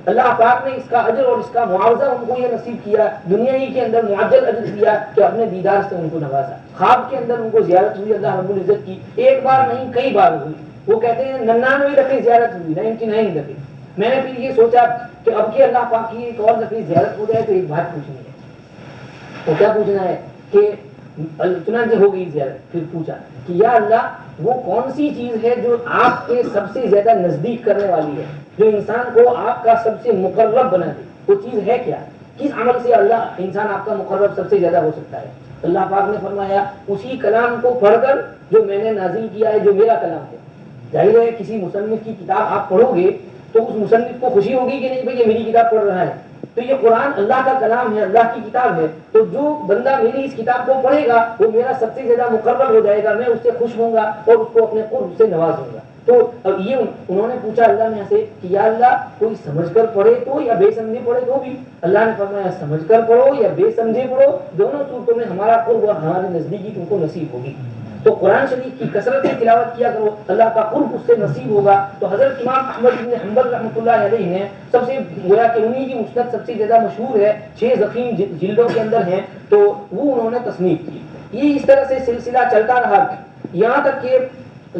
اللہ پاک نے اس کا اجر اور اس کا معاوضہ ان کو یہ نصیب کیا، دنیا ہی کے اندر معجل اجر دیا کہ اپنے دیدار سے ان کو نوازا. خواب کے اندر ان کو زیارت ہوئی اللہ رب العزت کی، ایک بار نہیں کئی بار ہوئی. وہ کہتے ہیں 99 دفعے زیارت ہوئی، 99 دفعے. میں نے پھر یہ سوچا کہ اب کہ اللہ پاک کی ایک اور دفعہ زیارت ہو جائے تو ایک بات پوچھنی ہے. تو کیا پوچھنا ہے کہ چنانچہ ہو گئی زیارت. پھر پوچھا کہ یا اللہ وہ کون سی چیز ہے جو آپ کے سب سے زیادہ نزدیک کرنے والی ہے، جو انسان کو آپ کا سب سے مقرب بنا دے، وہ چیز ہے کیا؟ کس عمل سے اللہ انسان آپ کا مقرب سب سے زیادہ ہو سکتا ہے؟ اللہ پاک نے فرمایا اسی کلام کو پڑھ کر جو میں نے نازل کیا ہے، جو میرا کلام ہے. ظاہر ہے کسی مصنف کی کتاب آپ پڑھو گے تو اس مصنف کو خوشی ہوگی کہ نہیں بھائی یہ میری کتاب پڑھ رہا ہے. تو یہ قرآن اللہ کا کلام ہے، اللہ کی کتاب ہے. تو جو بندہ میری اس کتاب کو پڑھے گا وہ میرا سب سے زیادہ مقرب ہو جائے گا، میں اس سے خوش ہوں گا اور اس کو اپنے قرب سے نوازوں گا. تو یہ انہوں نے پوچھا اللہ نے سے کہ یا اللہ کوئی سمجھ کر پڑھے تو یا بے سمجھے پڑھے تو بھی؟ اللہ نے فرمایا سمجھ کر پڑھو یا بے سمجھے پڑھو، دونوں صورتوں میں ہمارا قرب اور ہماری نزدیکی تم کو نصیب ہوگی. تو قرآن شریف کی کثرت سے تلاوت کیا کرو، اللہ کا قرب اس سے نصیب ہوگا. تو حضرت امام احمد بن حنبل رحمۃ اللہ علیہ نے سب سے گویا کہ انہی کی مسند سب سے زیادہ مشہور ہے، 6 ضخیم جلدوں کے اندر ہیں، تو وہ انہوں نے تصنیف کی. یہ اس طرح سے سلسلہ چلتا رہا یہاں تک کہ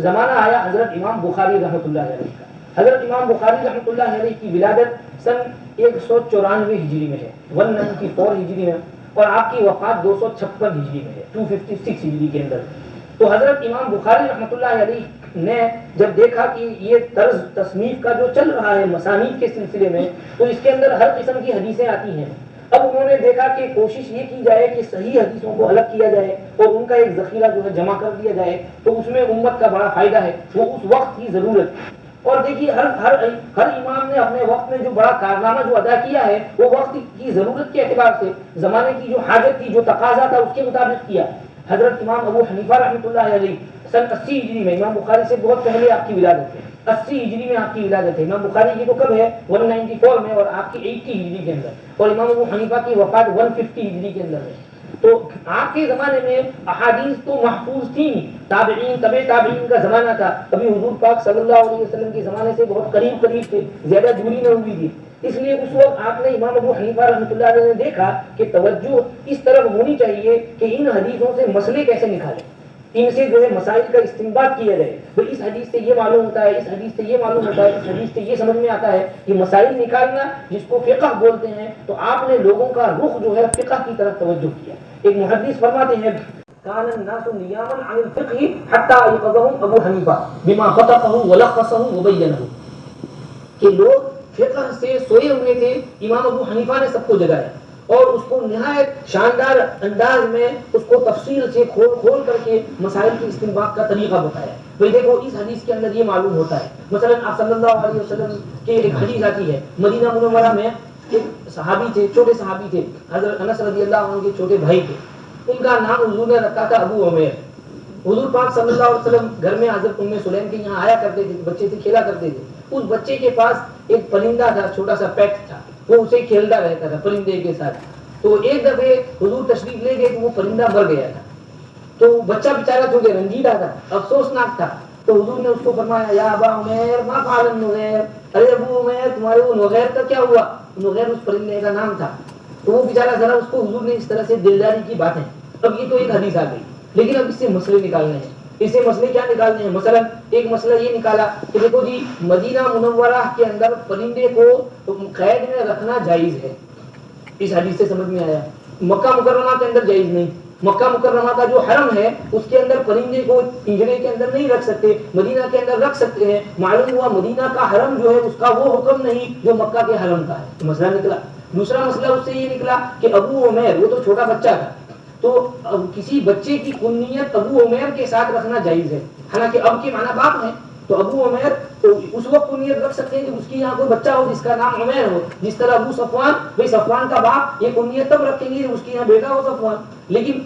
زمانہ آیا حضرت امام بخاری رحمۃ اللہ علیہ کا. حضرت امام بخاری رحمۃ اللہ علیہ کی ولادت سن 194 ہجری میں ہے، 194 ہجری میں، اور آپ کی وفات 256 ہجری میں ہے، 256 ہجری کے اندر. تو حضرت امام بخاری رحمۃ اللہ علیہ نے جب دیکھا کہ یہ طرز تصنیف کا جو چل رہا ہے مسانید کے سلسلے میں، تو اس کے اندر ہر قسم کی حدیثیں آتی ہیں. اب انہوں نے دیکھا کہ کوشش یہ کی جائے کہ صحیح حدیثوں کو الگ کیا جائے اور ان کا ایک ذخیرہ جو ہے جمع کر دیا جائے، تو اس میں امت کا بڑا فائدہ ہے، وہ اس وقت کی ضرورت ہے. اور دیکھیے ہر امام نے اپنے وقت میں جو بڑا کارنامہ جو ادا کیا ہے وہ وقت کی ضرورت کے اعتبار سے، زمانے کی جو حاجت تھی، جو تقاضا تھا اس کے مطابق کیا. حضرت امام ابو حنیفہ رحمۃ اللہ علیہ سن 80 ہجری میں، امام بخاری سے بہت پہلے آپ کی ولادت ہے، 80 ہجری میں آپ کی ولادت ہے. امام بخاری کی تو کب ہے 194 میں اور آپ کی 80 ہجری کے اندر، اور امام ابو حنیفہ کی وفات 150 ہجری کے اندر ہے. تو آپ کے زمانے میں احادیث تو محفوظ تھیں، تابعین طبع تابعین کا زمانہ تھا، ابھی حضور پاک صلی اللہ علیہ وسلم کے زمانے سے بہت قریب تھے، زیادہ دوری نہ ہوئی تھی. اس لیے اس وقت آپ نے امام ابو حنیفہ رحمۃ اللہ علیہ نے دیکھا کہ توجہ اس طرف ہونی چاہیے کہ ان حدیثوں سے مسئلے کیسے نکالیں، ان سے جو ہے مسائل کا استنباط کیا جائے. تو اس حدیث سے یہ معلوم ہوتا ہے، اس حدیث سے یہ معلوم ہوتا ہے، اس حدیث سے یہ سمجھ میں آتا ہے. یہ مسائل نکالنا جس کو فقہ بولتے ہیں، تو آپ نے لوگوں کا رخ جو ہے فقہ کی طرف توجہ کیا. ایک محدث فرماتے ہیں كان الناس نياما عن الفقه حتى ايقظهم ابو حنیفہ بما خطقه ولخصه وبينه، کہ لوگ فقہ سے سوئے ہوئے تھے، امام ابو حنیفہ نے سب کو جگایا اور اس کو نہایت شاندار انداز میں اس کو تفصیل سے کھول کر کے مسائل کی استنباط کا طریقہ بتایا. تو دیکھو اس حدیث کے اندر یہ معلوم ہوتا ہے، مثلا آپ صلی اللہ علیہ وسلم کے ایک حدیث آتی ہے، مدینہ منورہ میں ایک صحابی تھے، چھوٹے صحابی تھے، حضرت انس رضی اللہ عنہ کے چھوٹے بھائی تھے. ان کا نام حضور نے رکھا تھا ابو عمیر. حضور پاک صلی اللہ علیہ وسلم گھر میں حضرت ام سلیم کے یہاں آیا کرتے تھے، بچے سے کھیلا کرتے تھے. اس بچے کے پاس ایک پرندہ تھا، چھوٹا سا پیٹ تھا، وہ اسے کھیلتا رہتا تھا پرندے کے ساتھ. تو ایک دفعہ حضور تشریف لے گئے تو وہ پرندہ مر گیا تھا. تو بچہ بیچارہ جو کہ رنجیدہ تھا، افسوسناک تھا. تو حضور نے اس کو فرمایا یا ابا عمیر ما فعل النغیر، ارے ابو عمیر تمہارے وہ نغیر کا کیا ہوا؟ نغیر اس پرندے کا نام تھا. تو وہ بیچارہ ذرا اس کو حضور نے اس طرح سے دلداری کی باتیں. اب یہ تو ایک حدیث آ گئی، لیکن اب اس سے مسئلے نکالنے ہیں. اس سے مسئلے کیا نکالنے ہیں؟ مثلا ایک مسئلہ یہ نکالا کہ دیکھو جی مدینہ منورہ کے اندر پرندے کو قید میں رکھنا جائز ہے، اس حدیث سے سمجھ میں آیا. مکہ مکرمہ کے اندر جائز نہیں. مکہ مکرمہ کا جو حرم ہے اس کے اندر پرندے کو پنجرے کے اندر نہیں رکھ سکتے، مدینہ کے اندر رکھ سکتے ہیں. معلوم ہوا مدینہ کا حرم جو ہے اس کا وہ حکم نہیں جو مکہ کے حرم کا ہے. مسئلہ نکلا. دوسرا مسئلہ اس سے یہ نکلا کہ ابو عمیر وہ تو چھوٹا بچہ تھا، تو کسی بچے کی کنیت ابو عمیر کے ساتھ رکھنا جائز ہے، حالانکہ اب کے معنی باپ ہیں. تو ابو عمیر تو اس وقت کنیت رکھ سکتے ہیں جب اس کی یہاں کوئی بچہ ہو جس کا نام عمیر ہو، جس طرح ابو صفوان، بھائی صفوان کا باپ، یہ کنیت تب رکھیں گے اس کے یہاں بیٹا ہو صفوان. لیکن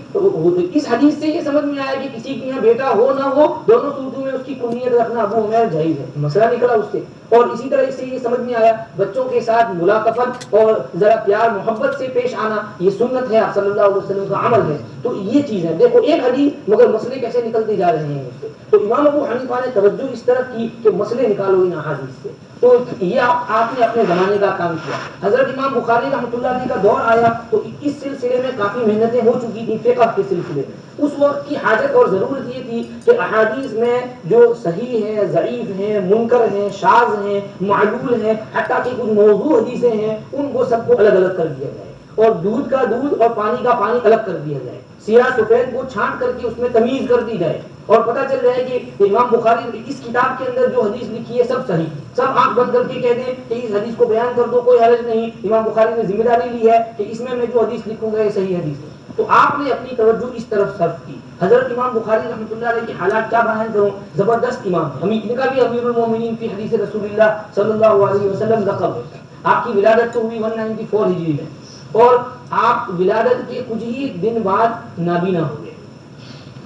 اس حدیث سے یہ سمجھ میں آیا کہ کسی کے یہاں بیٹا ہو نہ ہو، دونوں صورتوں میں اس کی کنیت رکھنا ابو عمیر جائز ہے. مسئلہ نکلا اس سے. اور اسی طرح اس سے یہ سمجھ میں آیا بچوں کے ساتھ ملاقفت اور ذرا پیار محبت سے پیش آنا یہ سنت ہے، آپ صلی اللہ علیہ وسلم کا عمل ہے. تو یہ چیز ہے. دیکھو ایک حدیث مگر مسئلے کیسے نکلتے جا رہے ہیں اس سے. تو امام ابو حنیفہ نے توجہ اس طرف کی کہ مسئلے نکالو ان احادیث سے. تو یہ آپ نے اپنے زمانے کا کام کیا. حضرت امام بخاری رحمۃ اللہ علیہ کا دور آیا تو اس سلسلے میں کافی محنتیں ہو چکی تھیں فقہ کے سلسلے میں. اس وقت کی حاجت اور ضرورت یہ تھی کہ احادیث میں جو صحیح ہیں، ضعیف ہیں، منکر ہیں، شاذ ہیں، معلول ہیں، حتیٰ کہ کچھ موضوع حدیثیں ہیں، ان کو سب کو الگ الگ کر دیا جائے اور دودھ کا دودھ اور پانی کا پانی الگ کر دیا جائے. سیاہ سفید کو چھانٹ کر کے اس میں تمیز کر دی جائے اور پتہ چل جائے کہ امام بخاری نے اس کتاب کے اندر جو حدیث لکھی ہے سب صحیح. سب آنکھ بند کر کے کہہ دیں کہ اس حدیث کو بیان کر دو، کوئی حرج نہیں. امام بخاری نے ذمہ داری لی ہے کہ اس میں جو حدیث لکھوں گا یہ صحیح حدیث ہے. تو آپ نے اپنی توجہ اس طرف صرف کی. حضرت امام بخاری رحمۃ اللہ علیہ کے حالات کیا بیان کروں، زبردست امام. ان کا بھی امیر المومنین فی حدیث رسول اللہ صلی اللہ علیہ وسلم لقب ہے. آپ کی ولادت تو ہوئی 194 ہجری میں اور آپ ولادت کے کچھ ہی دن بعد نابینا ہو گئے.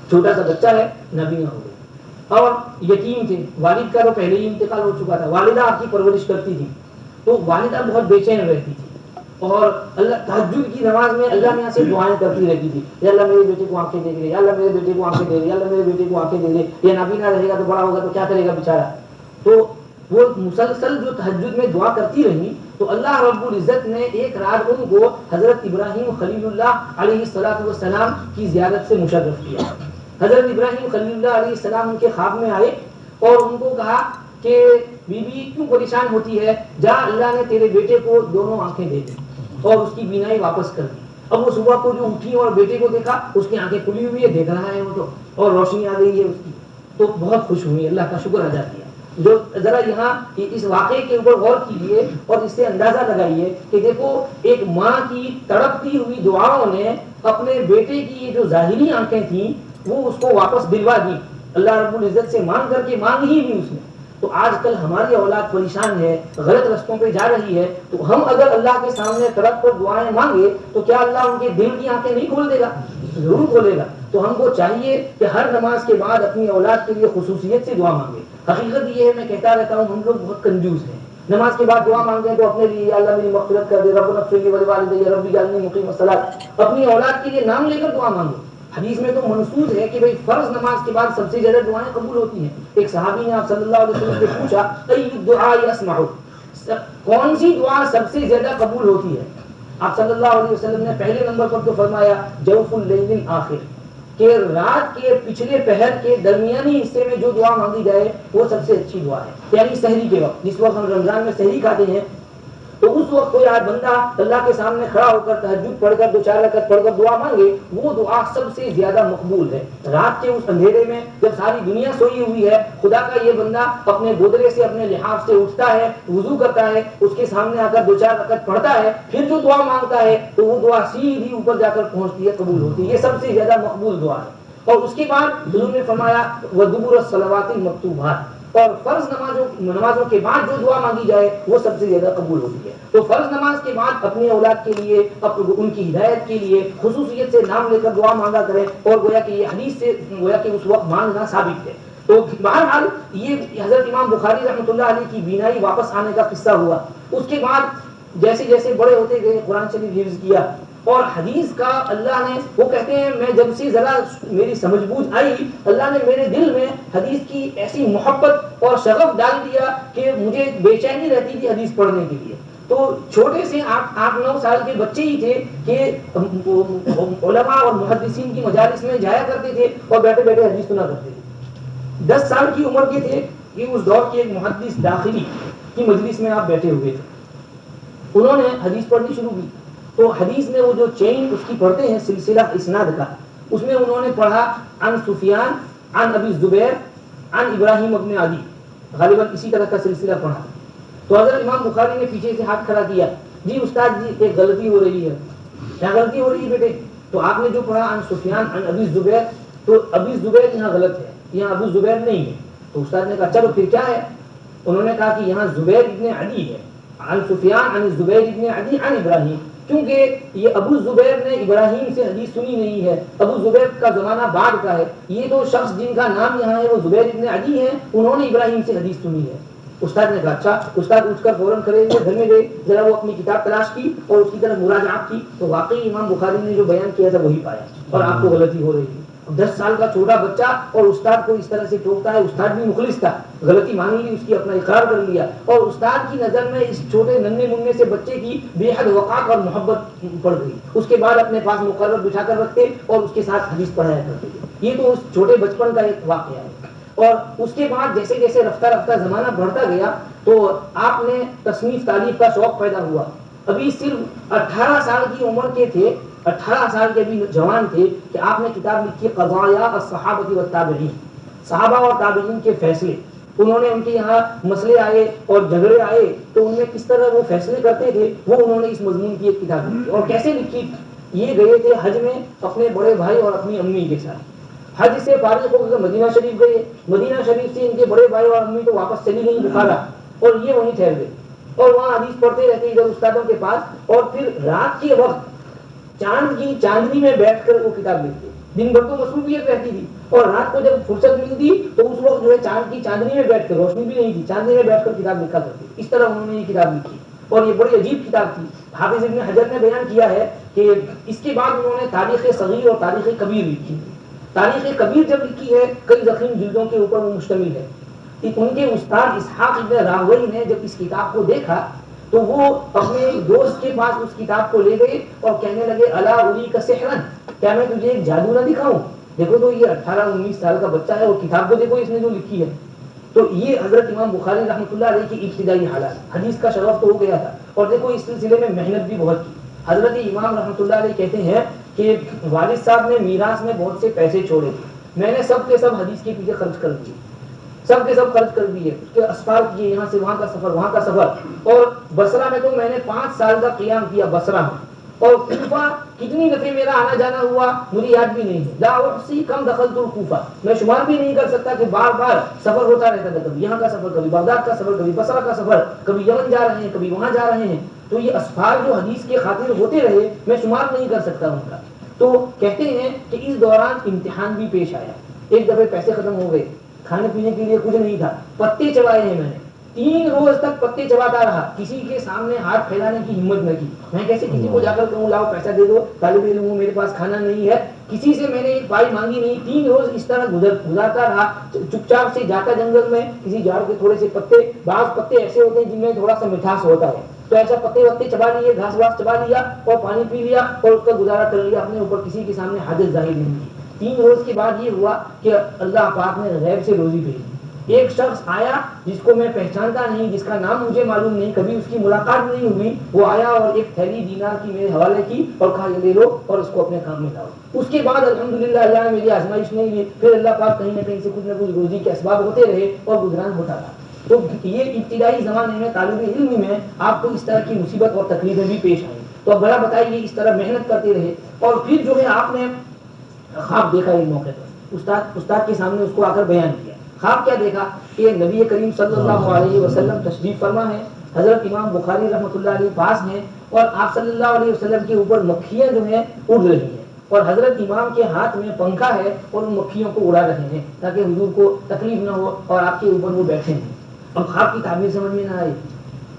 چھوٹا سا بچہ ہے، نابینا ہو گئے اور یتیم تھے. والد کا تو پہلے ہی انتقال ہو چکا تھا. والدہ آپ کی پرورش کرتی تھی تو والدہ بہت بے چین رہتی تھی اور اللہ تہجد کی نماز میں اللہ میاں سے دعائیں کرتی رہتی تھی. یا اللہ میرے بیٹے کو آنکھیں دے دے، یا اللہ میرے بیٹے کو آنکھیں دے دے، یا اللہ میرے بیٹے کو آنکھیں دے دے. یہ نابینا رہے گا تو بڑا ہوگا تو کیا کرے گا بیچارہ. تو وہ مسلسل جو تہجد میں دعا کرتی رہی تو اللہ رب العزت نے ایک رات ان کو حضرت ابراہیم خلیل اللہ علیہ السلام کی زیارت سے مشرف کیا. حضرت ابراہیم خلیل اللہ علیہ السلام ان کے خواب میں آئے اور ان کو کہا کہ بی بی کیوں پریشان ہوتی ہے، جا اللہ نے تیرے بیٹے کو دونوں آنکھیں دے دی اور اس کی بینائی واپس کر دی. اب وہ صبح کو جو اٹھی اور بیٹے کو دیکھا، اس کی آنکھیں کھلی ہوئی ہے، دیکھ رہا ہے وہ تو اور روشنی آ گئی ہے اس کی. تو بہت خوش ہوئی، اللہ کا شکر ادا کیا. جو ذرا یہاں اس واقعے کے اوپر غور کیجیے اور اس سے اندازہ لگائیے کہ دیکھو ایک ماں کی تڑپتی ہوئی دعاؤں نے اپنے بیٹے کی یہ جو ظاہری آنکھیں تھیں وہ اس کو واپس دلوا دی. اللہ رب العزت سے مانگ کر کے مانگ ہی بھی اس نے. تو آج کل ہماری اولاد پریشان ہے، غلط رستوں پہ جا رہی ہے، تو ہم اگر اللہ کے سامنے تڑپ کر دعائیں مانگے تو کیا اللہ ان کے دل کی آنکھیں نہیں کھول دے گا؟ ضرور کھولے گا. تو ہم کو چاہیے کہ ہر نماز کے بعد اپنی اولاد کے لیے خصوصیت سے دعا مانگے. حقیقت یہ ہے، میں کہتا رہتا ہوں، ہم لوگ بہت کنجوس ہیں. نماز کے بعد دعا مانگتے ہیں تو اپنے لیے اللہ میری مغفرت کر دے، رب اغفر لی ولوالدی رب اجعلنی مقیم الصلاۃ. اپنی اولاد کے لیے نام لے کر دعا مانگو. حدیث میں تو منصوص ہے کہ بھئی فرض نماز کے بعد سب سے زیادہ دعائیں قبول ہوتی ہیں. ایک صحابی نے آپ صلی اللہ علیہ وسلم سے پوچھا ای الدعاء اسمع، کون سی دعا سب سے زیادہ قبول ہوتی ہے؟ آپ صلی اللہ علیہ وسلم نے پہلے نمبر پر تو فرمایا جوف اللیل الآخر، کہ رات کے پچھلے پہر کے درمیانی حصے میں جو دعا مانگی جائے وہ سب سے اچھی دعا ہے. یعنی سحری کے وقت، جس وقت ہم رمضان میں سحری کھاتے ہیں تو اس وقت کوئی بندہ اللہ کے سامنے کھڑا ہو کر تہجد پڑھ کر 2-4 رکعت پڑھ کر دعا مانگے، وہ دعا سب سے زیادہ مقبول ہے. رات کے اس اندھیرے میں جب ساری دنیا سوئی ہوئی ہے، خدا کا یہ بندہ اپنے گودرے سے اپنے لحاف سے اٹھتا ہے، وضو کرتا ہے، اس کے سامنے آ کر 2-4 رکعت پڑھتا ہے، پھر جو دعا مانگتا ہے تو وہ دعا سیدھی اوپر جا کر پہنچتی ہے، قبول ہوتی ہے. یہ سب سے زیادہ مقبول دعا ہے. اور اس کے بعد حضور نے فرمایا وَدُبُرَ الصَّلَوَاتِ الْمَكْتُوبَاتِ، اور فرض نمازوں کے بعد جو دعا مانگی جائے وہ سب سے زیادہ قبول ہوتی ہے. تو فرض نماز کے بعد اپنی اولاد کے لیے، ان کی ہدایت کے لیے خصوصیت سے نام لے کر دعا مانگا کریں، اور گویا کہ یہ حدیث سے گویا کہ اس وقت مانگنا ثابت ہے. تو بہرحال یہ حضرت امام بخاری رحمۃ اللہ علیہ کی بینائی واپس آنے کا قصہ ہوا. اس کے بعد جیسے جیسے بڑے ہوتے گئے قرآن شریف حفظ کیا اور حدیث کا اللہ نے، وہ کہتے ہیں میں جب سے ذرا میری سمجھ بوجھ آئی، اللہ نے میرے دل میں حدیث کی ایسی محبت اور شغف ڈال دیا کہ مجھے بے چینی رہتی تھی حدیث پڑھنے کے لیے. تو چھوٹے سے 8-9 سال کے بچے ہی تھے کہ علماء اور محدثین کی مجالس میں جایا کرتے تھے اور بیٹھے بیٹھے حدیث سنا کرتے تھے. 10 سال کی عمر کے تھے کہ اس دور کے ایک محدث داخلی کی مجلس میں آپ بیٹھے ہوئے تھے. انہوں نے حدیث پڑھنی شروع کی تو حدیث میں وہ جو چین اس کی پڑھتے ہیں سلسلہ اسناد کا، اس میں انہوں نے پڑھا عن سفیان عن ابی الزبیر عن ابراہیم ابن عدی، غالباً اسی طرح کا سلسلہ پڑھا. تو حضرت امام بخاری نے پیچھے سے ہاتھ کھڑا کیا، جی استاد جی ایک غلطی ہو رہی ہے. کیا غلطی ہو رہی ہے بیٹے؟ تو آپ نے جو پڑھا عن سفیان عن ابی الزبیر، تو ابی الزبیر یہاں غلط ہے، یہاں ابو الزبیر نہیں ہے. تو استاد نے کہا چلو پھر کیا ہے؟ انہوں نے کہا کہ یہاں زبیر ابن عدی ہے، عن سفیان عن زبیر ابن عدی عن ابراہیم، کیونکہ یہ ابو زبیر نے ابراہیم سے حدیث سنی نہیں ہے، ابو زبیر کا زمانہ بعد کا ہے، یہ تو شخص جن کا نام یہاں ہے وہ زبیر ابن عدی ہیں، انہوں نے ابراہیم سے حدیث سنی ہے۔ استاد نے کہا اچھا، استاد اٹھ کر فوراً کھڑے ہوئے گھر میں گئے، ذرا وہ اپنی کتاب تلاش کی اور اس کی طرف مراجعات کی، تو واقعی امام بخاری نے جو بیان کیا تھا وہی پایا، اور آپ کو غلطی ہو رہی تھی۔ 10 سال کا چھوٹا بچہ اور استاد کو اس طرح سے ٹوکتا ہے، استاد بھی مخلص تھا، غلطی مان لی، اس کی اپنا اقرار کر لیا، اور استاد کی نظر میں اس چھوٹے ننھے منھے سے بچے کی بے حد وقار اور محبت پڑ گئی، اس کے بعد اپنے پاس مقرر بٹھا کر رکھتے اور اس کے ساتھ حدیث پڑھایا کرتے۔ یہ تو اس چھوٹے بچپن کا ایک واقعہ ہے۔ اور اس کے بعد جیسے جیسے رفتہ رفتہ زمانہ بڑھتا گیا تو آپ نے تصنیف تالیف کا شوق پیدا ہوا۔ ابھی صرف 18 سال کی عمر کے تھے، 18 سال کے بھی جوان تھے کہ آپ نے کتاب لکھی قضایا الصحابہ والتابعین، صحابہ اور تابعین کے فیصلے۔ انہوں نے ان کے یہاں مسئلے آئے اور جھگڑے آئے تو ان میں کس طرح وہ فیصلے کرتے تھے، وہ انہوں نے اس مضمون کی ایک کتاب لکھی۔ اور کیسے لکھی؟ یہ گئے تھے حج میں اپنے بڑے بھائی اور اپنی امی کے ساتھ، حج سے فارغ ہو کر مدینہ شریف گئے، مدینہ شریف سے ان کے بڑے بھائی اور امی تو واپس چلی گئی بخارا، اور یہ وہیں ٹھہر گئے اور وہاں حدیث پڑھتے رہتے ادھر استادوں کے پاس، اور پھر رات کے وقت چاند کی چاندنی میں بیٹھ کر وہ کتاب لکھتے۔ دن بھر تو مصروفیت رہتی تھی اور رات کو جب فرصت ملتی تو اس وقت جو ہے چاند کی چاندنی میں بیٹھ کر، روشنی بھی نہیں تھی، چاندنی میں بیٹھ کر کتاب لکھا کرتے۔ اس طرح انہوں نے یہ کتاب لکھی اور یہ بڑی عجیب کتاب تھی۔ حافظ ابن حجر نے بیان کیا ہے کہ اس کے بعد انہوں نے تاریخ صغیر اور تاریخ کبیر لکھی۔ تاریخ کبیر جب لکھی ہے کئی ضخیم جلدوں کے اوپر وہ مشتمل ہے۔ ان کے استاد اسحاق ابن راہوی نے جب اس کتاب کو دیکھا تو وہ اپنے ایک دوست کے پاس اس کتاب کو لے گئے اور کہنے لگے الا اریک سحرا، کیا میں تجھے ایک جادو نہ دکھاؤں؟ دیکھو تو یہ 18-19 سال کا بچہ ہے اور کتاب کو دیکھو اس نے جو لکھی ہے۔ تو یہ حضرت امام بخاری رحمۃ اللہ علیہ کی ابتدائی حالات، حدیث کا شرف تو ہو گیا تھا اور دیکھو اس سلسلے میں محنت بھی بہت کی۔ حضرت امام رحمۃ اللہ علیہ کہتے ہیں کہ والد صاحب نے میراث میں بہت سے پیسے چھوڑے تھے، میں نے سب کے سب حدیث کے پیچھے خرچ کر دیے، سب کے سب خرچ کر دیے، اس کے اسفار کیے، یہاں سے وہاں کا سفر، وہاں کا سفر، اور بصرہ میں تو میں نے 5 سال کا قیام کیا بصرہ میں، اور کوفہ کتنی دفعہ میرا آنا جانا ہوا مجھے یاد بھی نہیں ہے، لا احصی کم دخلت الکوفہ، میں شمار بھی نہیں کر سکتا کہ بار بار سفر ہوتا رہتا تھا، کبھی یہاں کا سفر، کبھی بغداد کا سفر، کبھی بصرہ کا سفر، کبھی یمن جا رہے ہیں، کبھی وہاں جا رہے ہیں، تو یہ اسفار جو حدیث کے خاطر ہوتے رہے میں شمار نہیں کر سکتا ان کا۔ تو کہتے ہیں کہ اس دوران امتحان بھی پیش آیا، ایک دفعہ پیسے ختم ہو گئے، کھانے پینے کے لیے کچھ نہیں تھا، پتے چبائے ہیں میں نے، 3 روز تک پتے چباتا رہا، کسی کے سامنے ہاتھ پھیلانے کی ہمت نہ کی، میں کیسے کسی کو جا کر کہوں لاؤ پیسہ دے دو، طالب علم ہوں میرے پاس کھانا نہیں ہے، کسی سے میں نے ایک پائی مانگی نہیں، 3 روز اس طرح گزارتا رہا، چپ چاپ سے جاتا جنگل میں کسی جھاڑ کے تھوڑے سے پتے، بعض پتے ایسے ہوتے ہیں جن میں تھوڑا سا مٹھاس ہوتا ہے، تو ایسا پتے وتے چبا لیے، گھاس واس چبا لیا اور پانی پی لیا اور اس کا گزارا کر لیا، اپنے اوپر کسی کے سامنے حاجت ظاہر نہیں کی۔ 3 روز کے بعد یہ ہوا کہ اللہ پاک نے غیب سے روزی بھیجی، ایک شخص آیا جس کو میں پہچانتا نہیں، جس کا نام مجھے معلوم نہیں، کبھی اس کی ملاقات نہیں ہوئی، وہ آیا اور ایک تھیلی دینار کی میرے حوالے کی اور کہا یہ لے لو اور اس کو اپنے کام میں لاؤ۔ اس کے بعد الحمدللہ اللہ نے میری آزمائش نہیں لی، پھر اللہ پاک کہیں نہ کہیں سے کچھ نہ کچھ روزی کے اسباب ہوتے رہے اور گزران ہوتا رہا۔ تو یہ ابتدائی زمانے میں طالب علم میں آپ کو اس طرح کی مصیبت اور تکلیفیں بھی پیش آئیں، تو اب بڑا بتائیے اس طرح محنت کرتے رہے، اور پھر جو ہے آپ نے خواب دیکھا ایک موقع پر، استاد کے سامنے اس کو آ کر بیان کیا۔ خواب کیا دیکھا کہ نبی کریم صلی اللہ علیہ وسلم تشریف فرما ہے، حضرت امام بخاری رحمۃ اللہ علیہ پاس ہیں اور آپ صلی اللہ علیہ وسلم کے اوپر مکھیاں جو ہیں اڑ رہی ہیں، اور حضرت امام کے ہاتھ میں پنکھا ہے اور ان مکھیوں کو اڑا رہے ہیں تاکہ حضور کو تکلیف نہ ہو اور آپ کے اوپر وہ بیٹھے ہیں۔ اب خواب کی تعبیر سمجھ میں نہ آئی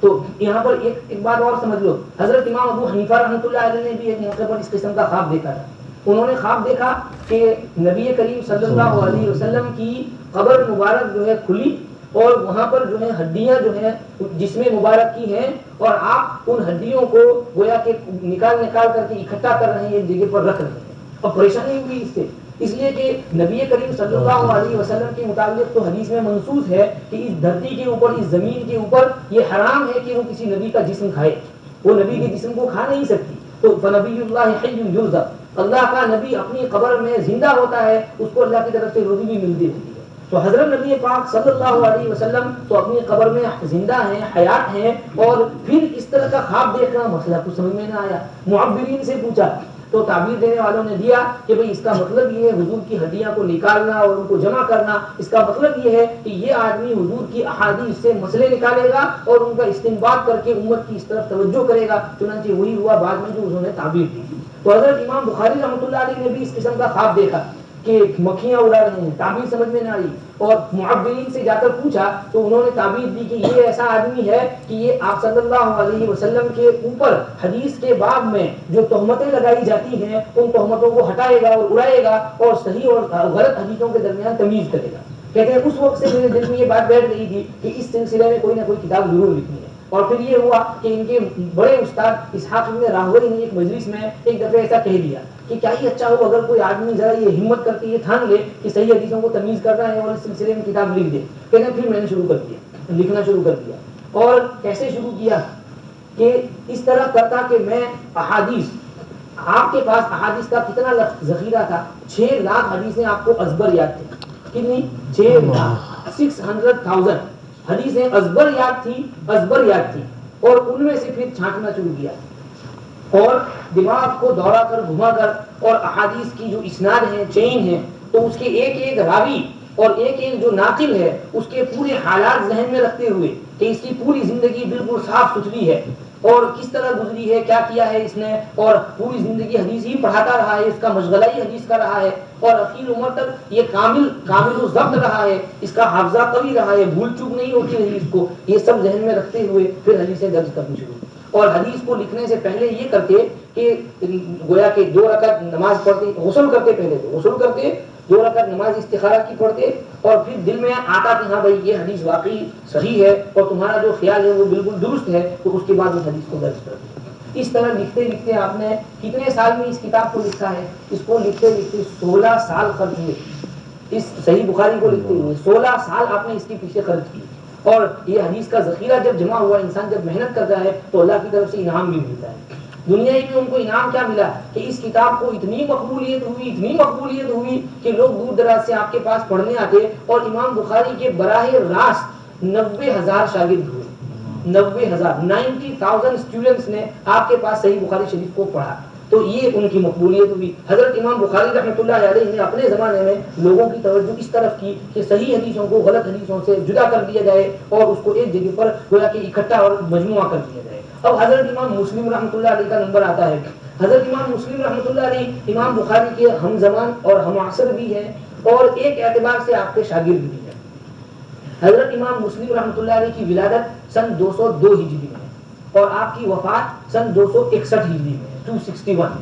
تو یہاں پر ایک بات اور سمجھ لو، حضرت امام ابو حنیفہ رحمۃ اللہ علیہ نے بھی ایک موقع پر اس قسم کا خواب دیکھا تھا۔ انہوں نے خواب دیکھا کہ نبی کریم صلی اللہ علیہ وسلم کی قبر مبارک جو ہے کھلی اور وہاں پر جو ہے ہڈیاں جو ہیں جسم مبارک کی ہیں، اور آپ ان ہڈیوں کو گویا کہ نکال کر کے اکٹھا کر رہے ہیں، ایک جگہ پر رکھ رہے ہیں، اور پریشانی ہوئی اس سے، اس لیے کہ نبی کریم صلی اللہ علیہ وسلم کے متعلق تو حدیث میں منصوص ہے کہ اس دھرتی کے اوپر، اس زمین کے اوپر یہ حرام ہے کہ وہ کسی نبی کا جسم کھائے، وہ نبی کے جسم کو کھا نہیں سکتی۔ تو فنبی اللہ حی یرزق، اللہ کا نبی اپنی قبر میں زندہ ہوتا ہے، اس کو اللہ کی طرف سے روزی بھی ملتی رہتی ہے۔ تو حضرت نبی پاک صلی اللہ علیہ وسلم تو اپنی قبر میں زندہ ہیں، حیات ہیں، اور پھر اس طرح کا خواب دیکھنا مسئلہ کچھ سمجھ میں نہ آیا۔ معبرین سے پوچھا، تو تعبیر دینے والوں نے دیا کہ بھئی اس کا مطلب یہ ہے حضور کی ہڈیاں کو نکالنا اور ان کو جمع کرنا، اس کا مطلب یہ ہے کہ یہ آدمی حضور کی احادیث سے مسئلے نکالے گا اور ان کا استنباط کر کے امت کی اس طرف توجہ کرے گا۔ چنانچہ وہی ہوا بعد میں جو انہوں نے تعبیر دی تھی۔ تو حضرت امام بخاری رحمۃ اللہ علیہ نے بھی اس قسم کا خواب دیکھا کہ مکھیاں اڑا رہے ہیں، تعبیر سمجھ میں نہ آئی، اور معبرین سے جا کر پوچھا تو انہوں نے تعبیر دی کہ یہ ایسا آدمی ہے کہ یہ آپ صلی اللہ علیہ وسلم کے اوپر حدیث کے باب میں جو تہمتیں لگائی جاتی ہیں ان تہمتوں کو ہٹائے گا اور اڑائے گا اور صحیح اور غلط حدیثوں کے درمیان تمیز کرے گا۔ کہتے ہیں اس وقت سے میرے دل میں یہ بات بیٹھ گئی تھی کہ اس سلسلے میں کوئی نہ کوئی کتاب ضرور لکھنی ہے۔ اور پھر یہ ہوا کہ ان کے بڑے استاد اسحاق بن راہوی نے ایک مجلس میں ایک دفعہ ایسا کہہ دیا کہ کیا ہی اچھا ہو اگر کوئی آدمی ذرا یہ ہمت کر کے یہ ٹھان لے کہ صحیح حدیثوں کو تمیز کرنا ہے اور اس سلسلے میں کتاب لکھ دے۔ کہتے ہیں پھر میں نے شروع کر دیا، لکھنا شروع کر دیا۔ اور کیسے شروع کیا کہ اس طرح کرتا کہ میں احادیث، آپ کے پاس احادیث کا کتنا ذخیرہ تھا؟ 6 لاکھ حدیثیں آپ کو ازبر یاد تھی۔ کتنی؟ 6 لاکھ 600,000 حدیثیں ازبر یاد تھی اور ان میں سے پھر چھانٹنا شروع کیا اور دماغ کو دوڑا کر گھما کر اور احادیث کی جو اسناد ہیں، چین ہیں، تو اس کے ایک ایک راوی اور ایک ایک جو ناقل ہے اس کے پورے حالات ذہن میں رکھتے ہوئے کہ اس کی پوری زندگی بالکل صاف ستھری ہے اور کس طرح گزری ہے، کیا کیا ہے اس نے، اور پوری زندگی حدیث ہی پڑھاتا رہا ہے، اس کا مشغلہ ہی حدیث کا رہا ہے اور اخیر عمر تک یہ کامل و ضبط رہا ہے، اس کا حافظہ قوی رہا ہے، بھول چوک نہیں ہوتی رہی اس کو۔ یہ سب ذہن میں رکھتے ہوئے پھر حدیثیں درج کرنی شروع اور حدیث کو لکھنے سے پہلے یہ کرتے کہ گویا کہ 2 رکعت نماز پڑھتے، غسل کرتے، پہلے تو غسل کرتے، 2 رکعت نماز استخارہ کی پڑھتے اور پھر دل میں آتا کہ ہاں بھائی یہ حدیث واقعی صحیح ہے اور تمہارا جو خیال ہے وہ بالکل درست ہے، تو اس کے بعد اس حدیث کو درج کرتے۔ اس طرح لکھتے لکھتے آپ نے کتنے سال میں اس کتاب کو لکھا ہے؟ اس کو لکھتے لکھتے 16 سال خرچ ہوئے، اس صحیح بخاری کو لکھتے ہوئے 16 سال آپ نے اس کے پیچھے خرچ کیے۔ اور یہ حدیث کا ذخیرہ جب جمع ہوا، انسان جب محنت کرتا ہے تو اللہ کی طرف سے انعام بھی ملتا ہے۔ دنیا میں ان کو انعام کیا ملا کہ اس کتاب کو اتنی مقبولیت ہوئی کہ لوگ دور دراز سے آپ کے پاس پڑھنے آتے اور امام بخاری کے براہ راست 90,000 شاگرد ہوئے، 90,000 اسٹوڈنٹس نے آپ کے پاس صحیح بخاری شریف کو پڑھا۔ تو یہ ان کی مقبولیت ہوئی۔ حضرت امام بخاری رحمۃ اللہ علیہ نے اپنے زمانے میں لوگوں کی توجہ اس طرف کی کہ صحیح حدیثوں کو غلط حدیثوں سے جدا کر دیا جائے اور اس کو ایک جگہ پر گویا کہ اکٹھا اور مجموعہ کر دیا جائے۔ اب حضرت امام مسلم رحمۃ اللہ علیہ کا نمبر آتا ہے۔ حضرت امام مسلم رحمۃ اللہ علیہ امام بخاری کے ہم زمان اور ہم عصر بھی ہیں اور ایک اعتبار سے آپ کے شاگرد بھی ہیں۔ حضرت امام مسلم رحمۃ اللہ علیہ کی ولادت سن 202 ہجری میں اور آپ کی وفات سن 261 ہجری میں، 261۔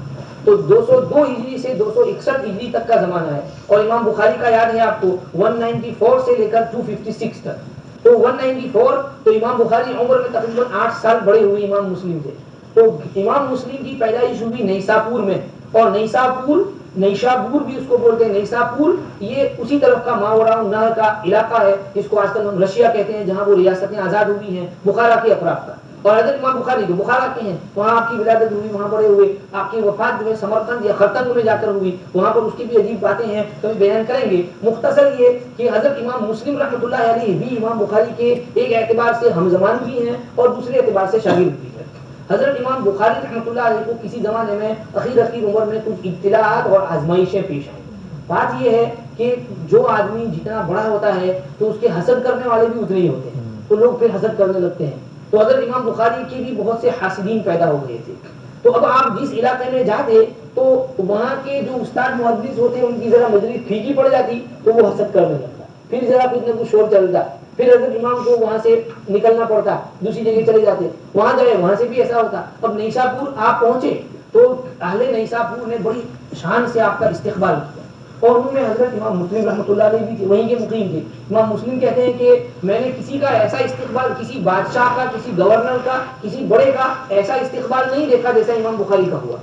تو 202 ہجری سے 261 ہجری تک کا زمانہ ہے اور امام بخاری کا یاد ہے آپ کو 194 سے لے کر 256 تک۔ تو 194 تو امام بخاری عمر میں تقریباً 8 سال بڑے ہوئے امام مسلم سے۔ تو امام مسلم کی پیدائش ہوئی نیساپور میں، اور نیشابور بھی اس کو بولتے ہیں۔ نیساپور یہ اسی طرف کا ماوراء النہر کا علاقہ ہے جس کو آج کل ہم رشیا کہتے ہیں، جہاں وہ ریاستیں آزاد ہوئی ہیں بخارا کے اطراف کا۔ اور حضرت امام بخاری جو بخارا کے ہیں وہاں آپ کی ولادت ہوئی، وہاں بڑے ہوئے۔ آپ کی وفات جو ہے سمرقند یا خرطنگ میں جا کر ہوئی، وہاں پر اس کی بھی عجیب باتیں ہیں، کبھی بیان کریں گے۔ مختصر یہ کہ حضرت امام مسلم رحمۃ اللہ علیہ بھی امام بخاری کے ایک اعتبار سے ہم زمان بھی ہیں اور دوسرے اعتبار سے شاگرد بھی ہیں۔ حضرت امام بخاری رحمۃ اللہ علیہ کو کسی زمانے میں اخیر عمر میں کچھ ابتلاءات اور آزمائشیں پیش آئیں۔ بات یہ ہے کہ جو آدمی جتنا بڑا ہوتا ہے تو اس کے حسد کرنے والے بھی اتنے ہی ہوتے ہیں، تو لوگ پھر حسد کرنے لگتے ہیں۔ تو حضرت امام بخاری کے بھی بہت سے حاسدین پیدا ہو گئے تھے۔ تو اب آپ جس علاقے میں جاتے تو وہاں کے جو استاد محدث ہوتے ان کی ذرا مجلس پھیکی پڑ جاتی تو وہ حسد کرنے لگتا، پھر ذرا کچھ نہ کچھ شور چلتا، پھر حضرت امام کو وہاں سے نکلنا پڑتا، دوسری جگہ چلے جاتے، وہاں گئے وہاں سے بھی ایسا ہوتا۔ اب نیساپور آپ پہنچے تو اہل نیساپور نے بڑی شان سے آپ کا استقبال کیا اور ان میں حضرت امام مسلم رحمۃ اللہ علیہ بھی تھے، وہیں کے مقیم تھے۔ امام مسلم کہتے ہیں کہ میں نے کسی کا ایسا استقبال، کسی بادشاہ کا، کسی گورنر کا، کسی بڑے کا ایسا استقبال نہیں دیکھا جیسا امام بخاری کا ہوا۔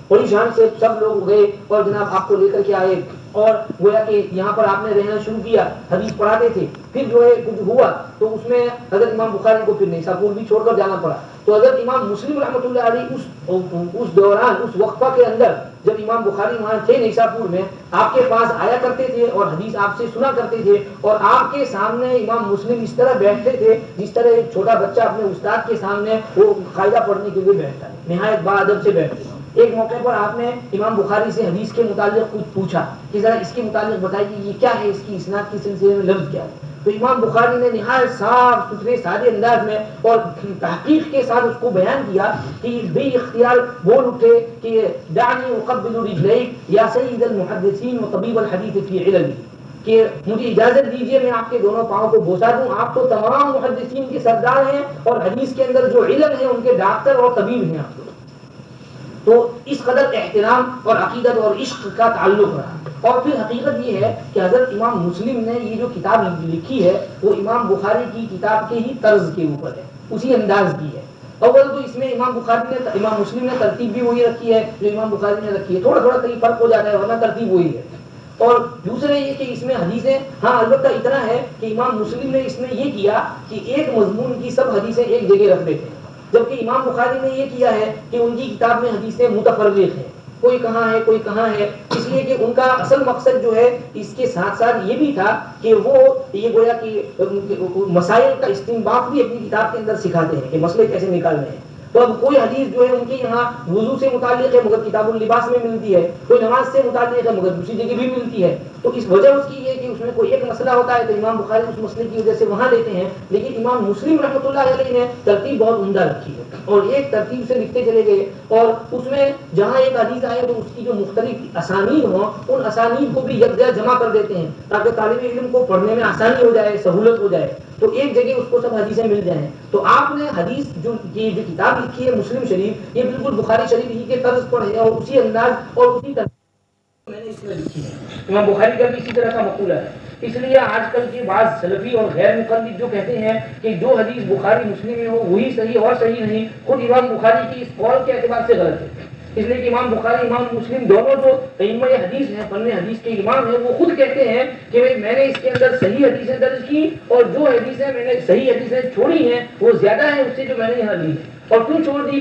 بڑی شان سے سب لوگ گئے اور جناب آپ کو لے کر کے آئے اور گویا کہ یہاں پر آپ نے رہنا شروع کیا، حدیث پڑھاتے تھے۔ پھر جو ہے کچھ ہوا تو اس میں حضرت امام بخاری کو پھر نیساپور بھی چھوڑ کر جانا پڑا۔ تو حضرت امام مسلم رحمۃ اللہ علیہ اس دوران، اس وقفہ کے اندر جب امام بخاری وہاں تھے نیساپور میں، آپ کے پاس آیا کرتے تھے اور حدیث آپ سے سنا کرتے تھے اور آپ کے سامنے امام مسلم اس طرح بیٹھتے تھے جس طرح ایک چھوٹا بچہ اپنے استاد کے سامنے وہ قاعدہ پڑھنے کے لیے بیٹھتا ہے، نہایت باادب سے بیٹھتے تھے۔ ایک موقع پر آپ نے امام بخاری سے حدیث کے متعلق کچھ پوچھا کہ ذرا اس کے متعلق بتائیے کہ یہ کیا ہے، اس کی اسناد کے سلسلے میں لفظ کیا ہے. تو امام بخاری نے نہایت صاف ستھرے سادے انداز میں اور تحقیق کے ساتھ اس کو بیان کیا کہ بے اختیار بول اٹھے کہ دعنی اقبل رجلیک یا سید المحدثین و طبیب الحدیث فی علمی، کہ مجھے اجازت دیجیے میں آپ کے دونوں پاؤں کو بوسا دوں، آپ تو تمام محدثین کے سردار ہیں اور حدیث کے اندر جو علم ہے ان کے ڈاکٹر اور طبیب ہیں آپ. تو اس قدر احترام اور عقیدت اور عشق کا تعلق رہا. اور پھر حقیقت یہ ہے کہ حضرت امام مسلم نے یہ جو کتاب لکھی ہے وہ امام بخاری کی کتاب کے ہی طرز کے اوپر ہے، اسی انداز کی ہے. اول تو اس میں امام مسلم نے ترتیب بھی وہی رکھی ہے جو امام بخاری نے رکھی ہے، تھوڑا تھوڑا کہیں فرق ہو جاتا ہے ورنہ ترتیب وہی ہے. اور دوسرے یہ کہ اس میں حدیثیں، ہاں البتہ اتنا ہے کہ امام مسلم نے اس میں یہ کیا کہ ایک مضمون کی سب حدیثیں ایک جگہ رکھ دیتے ہیں، جبکہ امام بخاری نے یہ کیا ہے کہ ان کی کتاب میں حدیثیں متفرق ہیں، کوئی کہاں ہے کوئی کہاں ہے، اس لیے کہ ان کا اصل مقصد جو ہے اس کے ساتھ ساتھ یہ بھی تھا کہ وہ یہ گویا کہ مسائل کا استنباط بھی اپنی کتاب کے اندر سکھاتے ہیں کہ مسئلے کیسے نکالنے ہیں. تو اب کوئی حدیث جو ہے ان کے یہاں وضو سے متعلق ہے مگر کتاب اللباس میں ملتی ہے، کوئی نماز سے متعلق ہے مگر دوسری جگہ بھی ملتی ہے. تو اس وجہ اس کی یہ کہ اس میں کوئی ایک مسئلہ ہوتا ہے تو امام بخاری اس مسئلے کی وجہ سے وہاں لیتے ہیں، لیکن امام مسلم رحمۃ اللہ علیہ نے ترتیب بہت عمدہ رکھی ہے اور ایک ترتیب سے لکھتے چلے گئے. اور اس میں جہاں ایک حدیث آئے تو اس کی جو مختلف اسانید ہوں ان اسانید کو بھی یکجا جمع کر دیتے ہیں تاکہ طالب علم کو پڑھنے میں آسانی ہو جائے، سہولت ہو جائے، تو ایک جگہ اس کو سب حدیثیں مل جائیں. تو آپ نے حدیث جو کتاب لکھی ہے مسلم شریف، یہ بالکل بخاری شریف ہی کے طرز پر ہے اور اسی انداز اور اسی میں نے اس میں لکھی ہے. امام بخاری کا بھی اسی طرح کا مقولہ ہے. اس لیے آج کل کے بعض سلفی اور غیر مقلد جو کہتے ہیں کہ جو حدیث بخاری مسلم میں ہو وہی صحیح اور صحیح نہیں، خود امام بخاری کی اس قول کے اعتبار سے غلط ہے. اس لیے کہ امام بخاری امام مسلم دونوں جو ائمہ حدیث ہیں، فن حدیث کے امام ہیں، وہ خود کہتے ہیں کہ میں نے اس کے اندر صحیح حدیثیں درج کی اور جو حدیثیں میں نے صحیح حدیثیں چھوڑی ہیں وہ زیادہ ہیں اس سے جو میں نے یہاں لی ہے. اور کیوں چھوڑ دی؟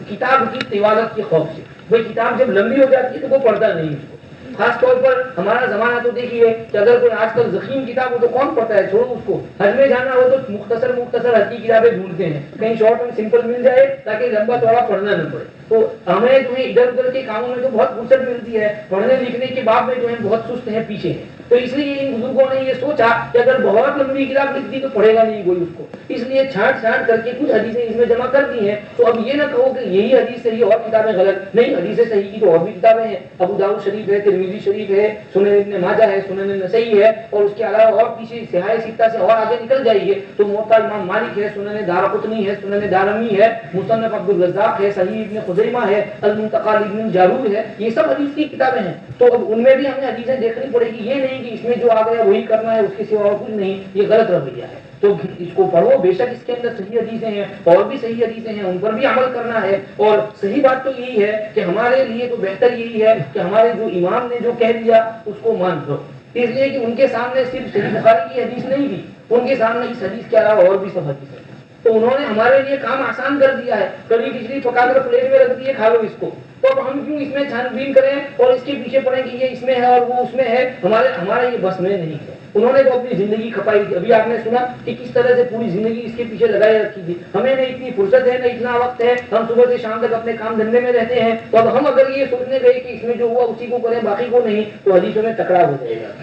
کتاب کی طوالت کے خوف سے. بھائی کتاب جب لمبی ہو جاتی ہے تو وہ پڑھتا نہیں اس کو. خاص طور پر ہمارا زمانہ تو دیکھیے کہ اگر کوئی آج کل ضخیم کتاب ہو تو کون پڑھتا ہے، چھوڑو اس کو. حج میں جانا ہو تو مختصر حج کی کتابیں ڈھونڈتے ہیں، کہیں شارٹ اینڈ سمپل مل جائے تاکہ لمبا چوڑا پڑھنا نہ پڑے. تو ہمیں جو ہے ادھر ادھر کے کاموں میں تو بہت فرصت ملتی ہے، پڑھنے لکھنے کے بعد میں جو ہے بہت سست ہیں، پیچھے ہیں. تو اس لیے ان بزرگوں نے یہ سوچا کہ اگر بہت لمبی کتاب لکھ دی تو پڑھے گا نہیں کوئی اس کو، اس لیے چھانٹ چھانٹ کر کے کچھ حدیثیں اس میں جمع کر دی ہیں. تو اب یہ نہ کہو کہ یہی حدیث صحیح اور کتابیں غلط، نہیں، حدیثیں صحیح کی تو اور بھی کتابیں ہیں. ابو داؤد شریف ہے، ترمذی شریف ہے، سنن ابن ماجہ ہے، سنن نسائی ہے، اور اس کے علاوہ اور پیچھے صحاح ستہ سے اور آگے نکل جائیے تو موطا امام مالک ہے، سنن دارقطنی ہے، سنن دارمی ہے، مصنف عبد الرزاق ہے، صحیح ابن خزیمہ ہے، المنتقى ابن جارود ہے، یہ سب حدیث کی کتابیں ہیں. تو اب ان میں بھی ہمیں حدیثیں دیکھنی پڑے گی، یہ نہیں کہ اس میں جو آ گیا وہی کرنا ہے، اس کے سوا اور کچھ نہیں، یہ غلط رویہ ہے. تو اس کو پڑھو، بے شک اس کے اندر صحیح حدیثیں ہیں اور بھی صحیح حدیثیں ہیں، ان پر بھی عمل کرنا ہے. اور صحیح بات تو یہی ہے کہ ہمارے لیے تو بہتر یہی ہے کہ ہمارے جو امام نے جو کہہ دیا اس کو مان لو، اس لیے کہ ان کے سامنے صرف صحیح بخاری کی حدیث نہیں تھی، ان کے سامنے اس حدیث کے علاوہ اور بھی سب حدیث ہے. تو انہوں نے ہمارے لیے کام آسان کر دیا ہے، کبھی کھچڑی پکا کر پلیٹ میں رکھ دیے، کھا لو اس کو. تو اب ہم کیوں اس میں چھان بین کریں اور اس کے پیچھے پڑیں کہ یہ اس میں ہے اور وہ اس میں ہے؟ ہمارے یہ بس میں نہیں ہے. انہوں نے تو اپنی زندگی کھپائی تھی. ابھی آپ نے سنا کہ کس طرح سے پوری زندگی اس کے پیچھے لگائے رکھی تھی. ہمیں نہ اتنی فرصت ہے، نہ اتنا وقت ہے، ہم صبح سے شام تک اپنے کام دھندے میں رہتے ہیں. تو اب ہم اگر یہ سوچنے گئے کہ اس میں جو ہوا اسی کو کریں باقی کو نہیں تو حدیثوں میں ٹکراؤ ہو جائے گا.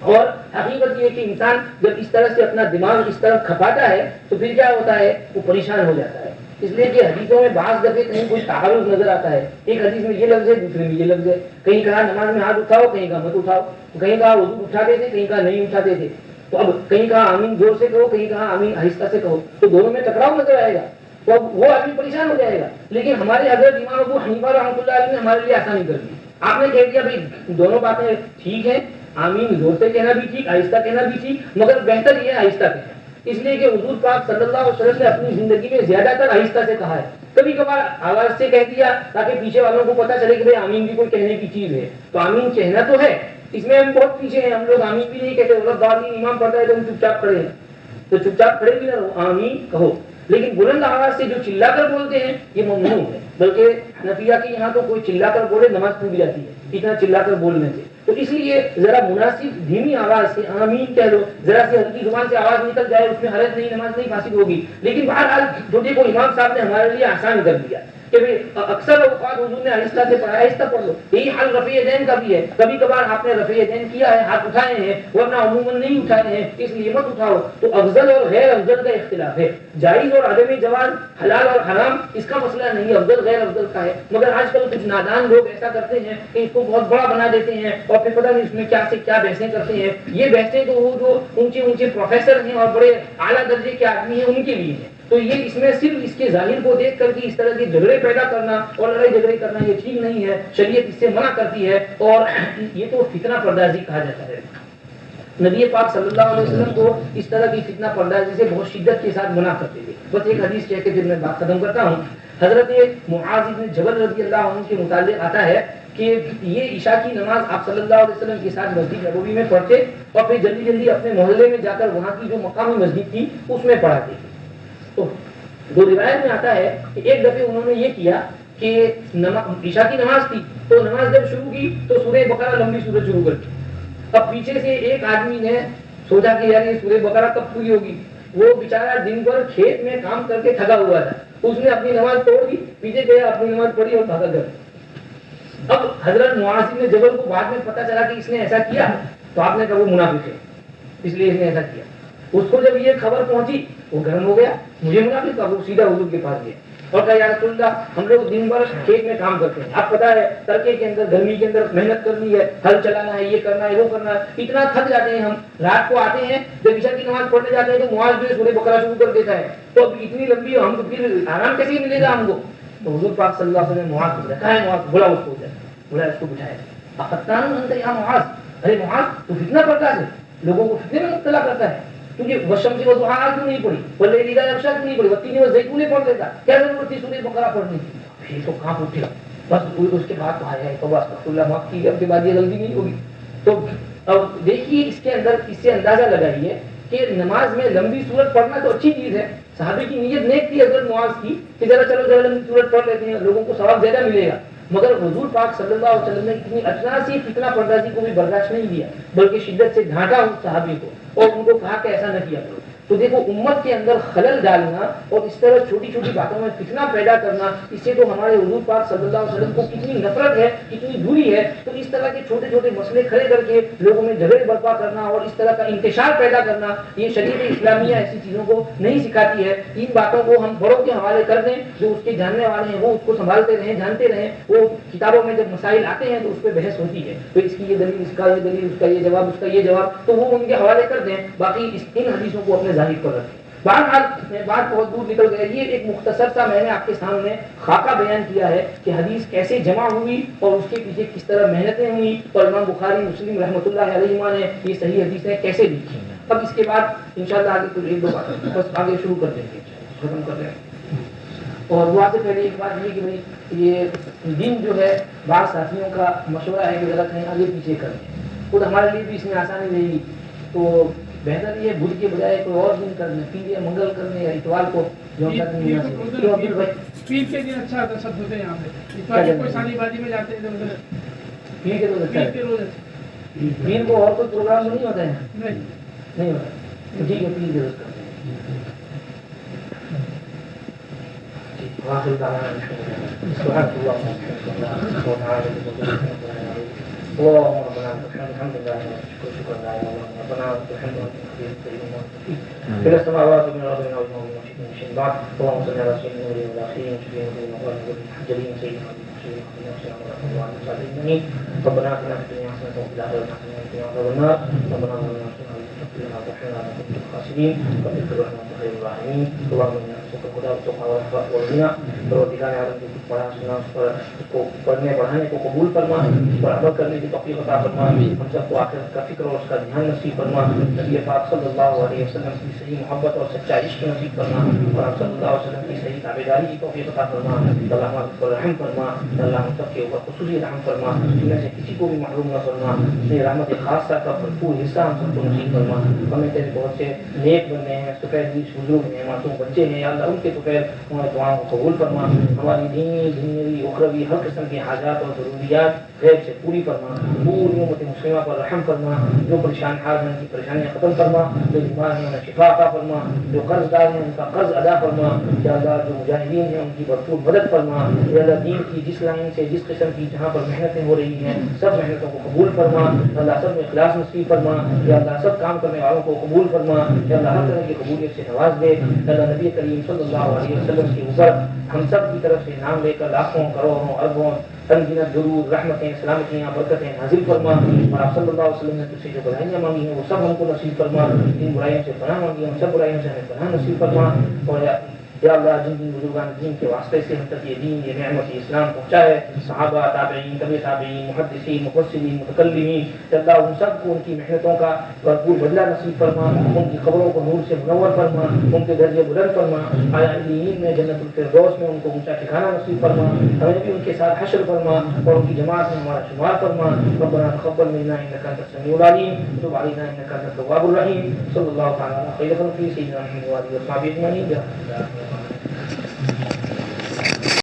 اور حقیقت یہ کہ انسان جب اس طرح سے اپنا دماغ اس طرف کھپاتا ہے تو پھر کیا ہوتا ہے، وہ پریشان ہو جاتا ہے. اس لیے کہ حدیثوں میں بعض دفعے کہیں کوئی تعارض نظر آتا ہے. ایک حدیث میں یہ لفظ ہے، دوسرے میں یہ لفظ ہے. کہیں کہا نماز میں ہاتھ اٹھاؤ، کہیں کہا مت اٹھاؤ، کہیں کہا وضو اٹھاتے تھے، کہیں کہا نہیں اٹھاتے تھے. تو اب کہیں کہا آمین زور سے کہو، کہیں کہا آمین آہستہ سے کہو، تو دونوں میں ٹکراؤ نظر آئے گا. تو اب وہ آدمی پریشان ہو جائے گا. لیکن ہمارے حضرت امام ابو حنیفہ رحمۃ اللہ علیہ نے ہمارے لیے آسانی کر دی. آپ نے کہہ دیا بھائی دونوں باتیں ٹھیک ہیں، آمین زور سے کہنا بھی ٹھیک، آہستہ کہنا بھی ٹھیک، مگر بہتر یہ ہے آہستہ کہنا. اس لیے کہ حضور پاک صلی اللہ علیہ وسلم نے اپنی زندگی میں زیادہ تر آہستہ سے کہا ہے. کبھی کبھار آواز سے کہہ دیا تاکہ پیچھے والوں کو پتہ چلے کہ بھائی آمین بھی کوئی کہنے کی چیز ہے. تو آمین کہنا تو ہے، اس میں ہم بہت پیچھے ہیں، ہم لوگ آمین بھی نہیں کہتے. امام پڑھتا ہے تو ہم چپ چاپ کھڑے ہیں، تو چپ چاپ کھڑے بھی نہ رہو، آمین کہو. لیکن بلند آواز سے جو چلا کر بولتے ہیں یہ ممنوع ہے. بلکہ حنفیہ کے یہاں تو کوئی چلا کر بولے نماز ٹوٹ جاتی ہے اتنا چلا کر بولنے سے. تو اس لیے ذرا مناسب دھیمی آواز سے آمین کہہ لو، ذرا سی ہلکی زبان سے آواز نکل جائے، اس میں حرج نہیں، نماز نہیں فاسد ہوگی. لیکن بہرحال جو دیکھو امام صاحب نے ہمارے لیے آسان کر دیا. کہ اکثر اوقات حضور نے آہستہ سے پڑھا آہستہ پڑھ لو. یہی حال رفع یدین کا بھی ہے. کبھی کبھار آپ نے رفع یدین کیا ہے, ہاتھ اٹھائے ہیں, ورنہ عموماً نہیں اٹھائے ہیں, اس لیے مت اٹھاؤ. تو افضل اور غیر افضل کا اختلاف ہے. جائز اور عدم جواز, حلال اور حرام, اس کا مسئلہ نہیں, افضل غیر افضل کا ہے. مگر آج کل کچھ نادان لوگ ایسا کرتے ہیں کہ اس کو بہت بڑا بنا دیتے ہیں اور پھر پتہ نہیں اس میں کیا سے کیا بحثیں کرتے ہیں. یہ بحثیں تو وہ جو اونچے اونچے پروفیسر ہیں اور بڑے اعلیٰ درجے کے آدمی ہیں ان کے لیے ہیں. تو یہ اس میں صرف اس کے ظاہر کو دیکھ کر کے اس طرح کے جھگڑے پیدا کرنا اور لڑائی جھگڑے کرنا یہ ٹھیک نہیں ہے. شریعت اس سے منع کرتی ہے اور یہ تو فتنہ پردازی کہا جاتا ہے. نبی پاک صلی اللہ علیہ وسلم کو اس طرح کی فتنہ پردازی سے بہت شدت کے ساتھ منع کرتے تھے. بس ایک حدیث کہہ کے پھر میں بات ختم کرتا ہوں. حضرت معاذ بن جبل رضی اللہ عنہ کے متعلق آتا ہے کہ یہ عشاء کی نماز آپ صلی اللہ علیہ وسلم کے ساتھ مسجد نبوی میں پڑھتے اور پھر جلدی جلدی اپنے محلے میں جا کر وہاں کی جو مقامی مسجد تھی اس میں پڑھاتے. تو دو روایت میں آتا ہے کہ ایک دفعہ انہوں نے یہ کیا کہ عشاء کی نماز تھی تو نماز جب شروع کی تو سورہ بقرہ لمبی سورت شروع کر دی. اب پیچھے سے ایک آدمی نے سوچا کہ یار یہ سورہ بقرہ کب پوری ہوگی. وہ بیچارہ دن بھر کھیت میں کام کر کے تھکا ہوا تھا. اس نے اپنی نماز توڑ دی, پیچھے گیا, اپنی نماز پڑھی اور بھاگا گیا. اب حضرت معاذ بن جبل کو بعد میں پتا چلا کہ اس نے ایسا کیا تو آپ نے کہا وہ منافق ہے, اس لیے اس نے ایسا کیا. اس کو جب یہ خبر پہنچی وہ گرم ہو گیا, مجھے منافق کہا. وہ سیدھا حضور کے پاس گیا اور کہا یا رسول اللہ ہم لوگ دن بھر کھیت میں کام کرتے ہیں, آپ پتا ہے تڑکے کے اندر گرمی کے اندر محنت کرنی ہے, ہل چلانا ہے, یہ کرنا ہے, وہ کرنا ہے, اتنا تھک جاتے ہیں ہم. رات کو آتے ہیں جب عشاء کی نماز پڑھنے جاتے ہیں تو معاذ جو ہے سورہ بقرہ شروع کر دیتا ہے. تو اب اتنی لمبی ہم کو پھر آرام کیسے ملے گا ہم کو. تو حضور پاک صلی اللہ علیہ وسلم نے معاذ کو رکھا ہے, معاذ بلا اس کو بلا اس کو بٹھایا. افتان انت یا معاذ, ارے معاذ تو فتنہ پڑتا ہے, لوگوں کو فتنے میں مبتلا کرتا ہے. کیونکہ وشم سے وہ دعا کیوں نہیں پڑھی, بلے لیگا یکشا کیوں نہیں پڑھی, وتی نے وہ زیتون پڑھ لیتا, کیا ضرورت تھی سورہ بقرہ پڑھنے کی. پھر تو کہاں اٹھے بس اس کے بعد تو آیا ہے تو بس اللہ معاف کی, اب کے بعد یہ غلطی نہیں ہوگی. تو اب دیکھیے اس کے اندر اس سے اندازہ لگائیے کہ نماز میں لمبی سورت پڑھنا تو اچھی چیز ہے. صحابی کی نیت نیک تھی حضرت معاذ کی کہ ذرا چلو ذرا لمبی سورت پڑھ لیتے ہیں, لوگوں کو ثواب زیادہ ملے گا. مگر حضور پاک صلی اللہ علیہ وسلم نے اتنی اچنا سی فتنہ پردازی کو بھی برداشت نہیں دیا, بلکہ شدت سے ڈھانٹا اس صحابی کو اور ان کو کہا کہ ایسا نہ کیا کرو. تو دیکھو امت کے اندر خلل ڈالنا اور اس طرح چھوٹی چھوٹی باتوں میں فتنہ پیدا کرنا, اس سے تو ہمارے حضور پاک صلی اللہ علیہ وسلم کو کتنی نفرت ہے, کتنی دوری ہے. تو اس طرح کے چھوٹے چھوٹے مسئلے کھڑے کر کے لوگوں میں جھگڑے برپا کرنا اور اس طرح کا انتشار پیدا کرنا, یہ شریعت اسلامیہ ایسی چیزوں کو نہیں سکھاتی ہے. ان باتوں کو ہم بڑوں کے حوالے کر دیں, جو اس کے جاننے والے ہیں وہ اس کو سنبھالتے رہیں, جانتے رہیں. وہ کتابوں میں جب مسائل آتے ہیں تو اس پہ بحث ہوتی ہے, تو اس کی یہ دلیل, اس کا یہ دلیل, اس کا یہ جواب, اس کا یہ جواب, تو وہ ان کے حوالے کر دیں. باقی ان حدیثوں کو اپنے ظاہر پر رکھیں. بہرحال میں بات بہت دور نکل گئی. یہ ایک مختصر سا میں نے آپ کے سامنے خاکہ بیان کیا ہے کہ حدیث کیسے جمع ہوئی اور اس کے پیچھے کس طرح محنتیں ہوئی اور امام بخاری مسلم رحمۃ اللہ علیہما نے یہ صحیح حدیثیں کیسے لکھی. اب اس کے بعد انشاءاللہ آگے کچھ ایک دو باتیں بس آگے شروع کر دیں گے, ختم کر دیں. اور دعا سے پہلے ایک بات یہ کہ بھائی یہ دن جو ہے بعض ساتھیوں کا مشورہ ہے کہ ذرا کہیں آگے پیچھے کر دیں, خود ہمارے لیے بھی اس میں آسانی رہے گی. تو بہتر یہ بدھ کے بجائے کوئی اور دن کرنے, پیر یا منگل کرنے یا اتوار کو جو پیر کے دن اچھا ہوتا ہے, سب ہوتے ہیں یہاں پہ. اتوار کو کوئی شادی بازی میں جاتے ہیں, پیر کے روز اچھا ہے. پیر کو اور کوئی پروگرام نہیں ہوتا ہے, نہیں ہوتا, ٹھیک ہے پیر کے روز کرتے ہیں. اللهم ربنا الحمد لله شكرا لله ربنا الحمد لله في السماوات من ربنا ومن شيء بعد اللهم صل على سيدنا محمد وعلى اله وصحبه سيدنا محمد ربنا اتنا في الدنيا حسنه وفي الاخره حسنه وقنا عذاب النار ربنا ظلمنا انفسنا وحنا كنت خاسرين فاغفر لنا خير الراحمين اللهم انا نسالك الهدى والتقى والعفاف والغنى پروردگار عالم کی پڑھا سنا اس کو پڑھنے پڑھانے کو قبول فرما, اس پر عمل کرنے کی توفیق عطا فرما. ہم سب کو آخرت کا فکر اور اس کا دھیان نصیب فرما. نبی پاک صلی اللہ علیہ وسلم کی صحیح محبت اور سچا عشق نصیب فرما اور ہم صلی اللہ علیہ وسلم کی صحیح تابعداری کی توفیق عطا فرما. اللہ ہم پر رحم فرما, اللہ ہم سب کے اوپر خصوصی رحم فرما, ان میں سے کسی کو بھی محروم نہ فرما. اپنی رحمت خاصہ کا بھرپور حصہ ہم سب کو نصیب فرما. ہمیں تیرے بہت سے نیک بندے ہیں, سفید کچھ بزرگ ہیں معصوم بچے ہیں یا اللہ ان کے تو خیر ہماری دعاؤں کو قبول فرما، ہماری دینی دنیاوی اخروی ہر قسم کی حاجات اور ضروریات غیب سے پوری فرما، پوری امت مسلمہ پر رحم فرما، جو پریشان حال ہیں ان کی پریشانیاں ختم فرما، جو بیمار ہیں انہیں شفا عطا فرما، جو قرض دار ہیں ان کا قرض ادا فرما، یا اللہ جو مجاہدین ہیں ان کی بھرپور مدد فرما، یا اللہ دین کی جس لائن سے جس قسم کی جہاں پر محنتیں ہو رہی ہیں سب محنتوں کو قبول فرما، اللہ سب میں اخلاص نصیب فرما، یا اللہ سب کام کرنے والوں کو قبول فرما، یا اللہ ہر طرح کی قبولیت سے نواز دے، یا اللہ نبی کریم صلی اللہ علیہ وسلم کے اوپر ہم سب کی طرف سے نام لے کر لاکھوں کروڑوں اربوں تنگینت درود رحمتیں سلامتیاں برکتیں نازل فرما، اور آپ صلی اللہ علیہ وسلم نے تجھ سے جو برائیاں مانگی ہیں وہ سب ہم کو نصیب فرما، جن برائیوں سے پناہ مانگی ہم سب برائیوں سے ہمیں پناہ نصیب فرما، اور یا اللہ جن جن بزرگان دین کے واسطے سے ہم تک یہ دین یہ نعمت یہ اسلام پہنچا ہے، صحابہ تابعین طبع تابعین محدثین مفسرین متکلمین، یا اللہ ان سب کو ان کی محنتوں کا بھرپور بدلہ نصیب فرما، ان کی قبروں کو نور سے منور فرما، ان کے درجے بلند فرما، اعلیٰ علیین میں جنت الفردوس میں ان کو اونچا ٹھکانہ نصیب فرما، ہمیں بھی ان کے ساتھ حشر فرما اور ان کی جماعت میں ہمارا شمار فرما، ربنا تقبل منا انک انت السمیع العلیم وتب علینا انک انت التواب الرحیم، صلی اللہ تعالی علی خیر خلقہ سیدنا محمد و آلہ وصحبہ اجمعین۔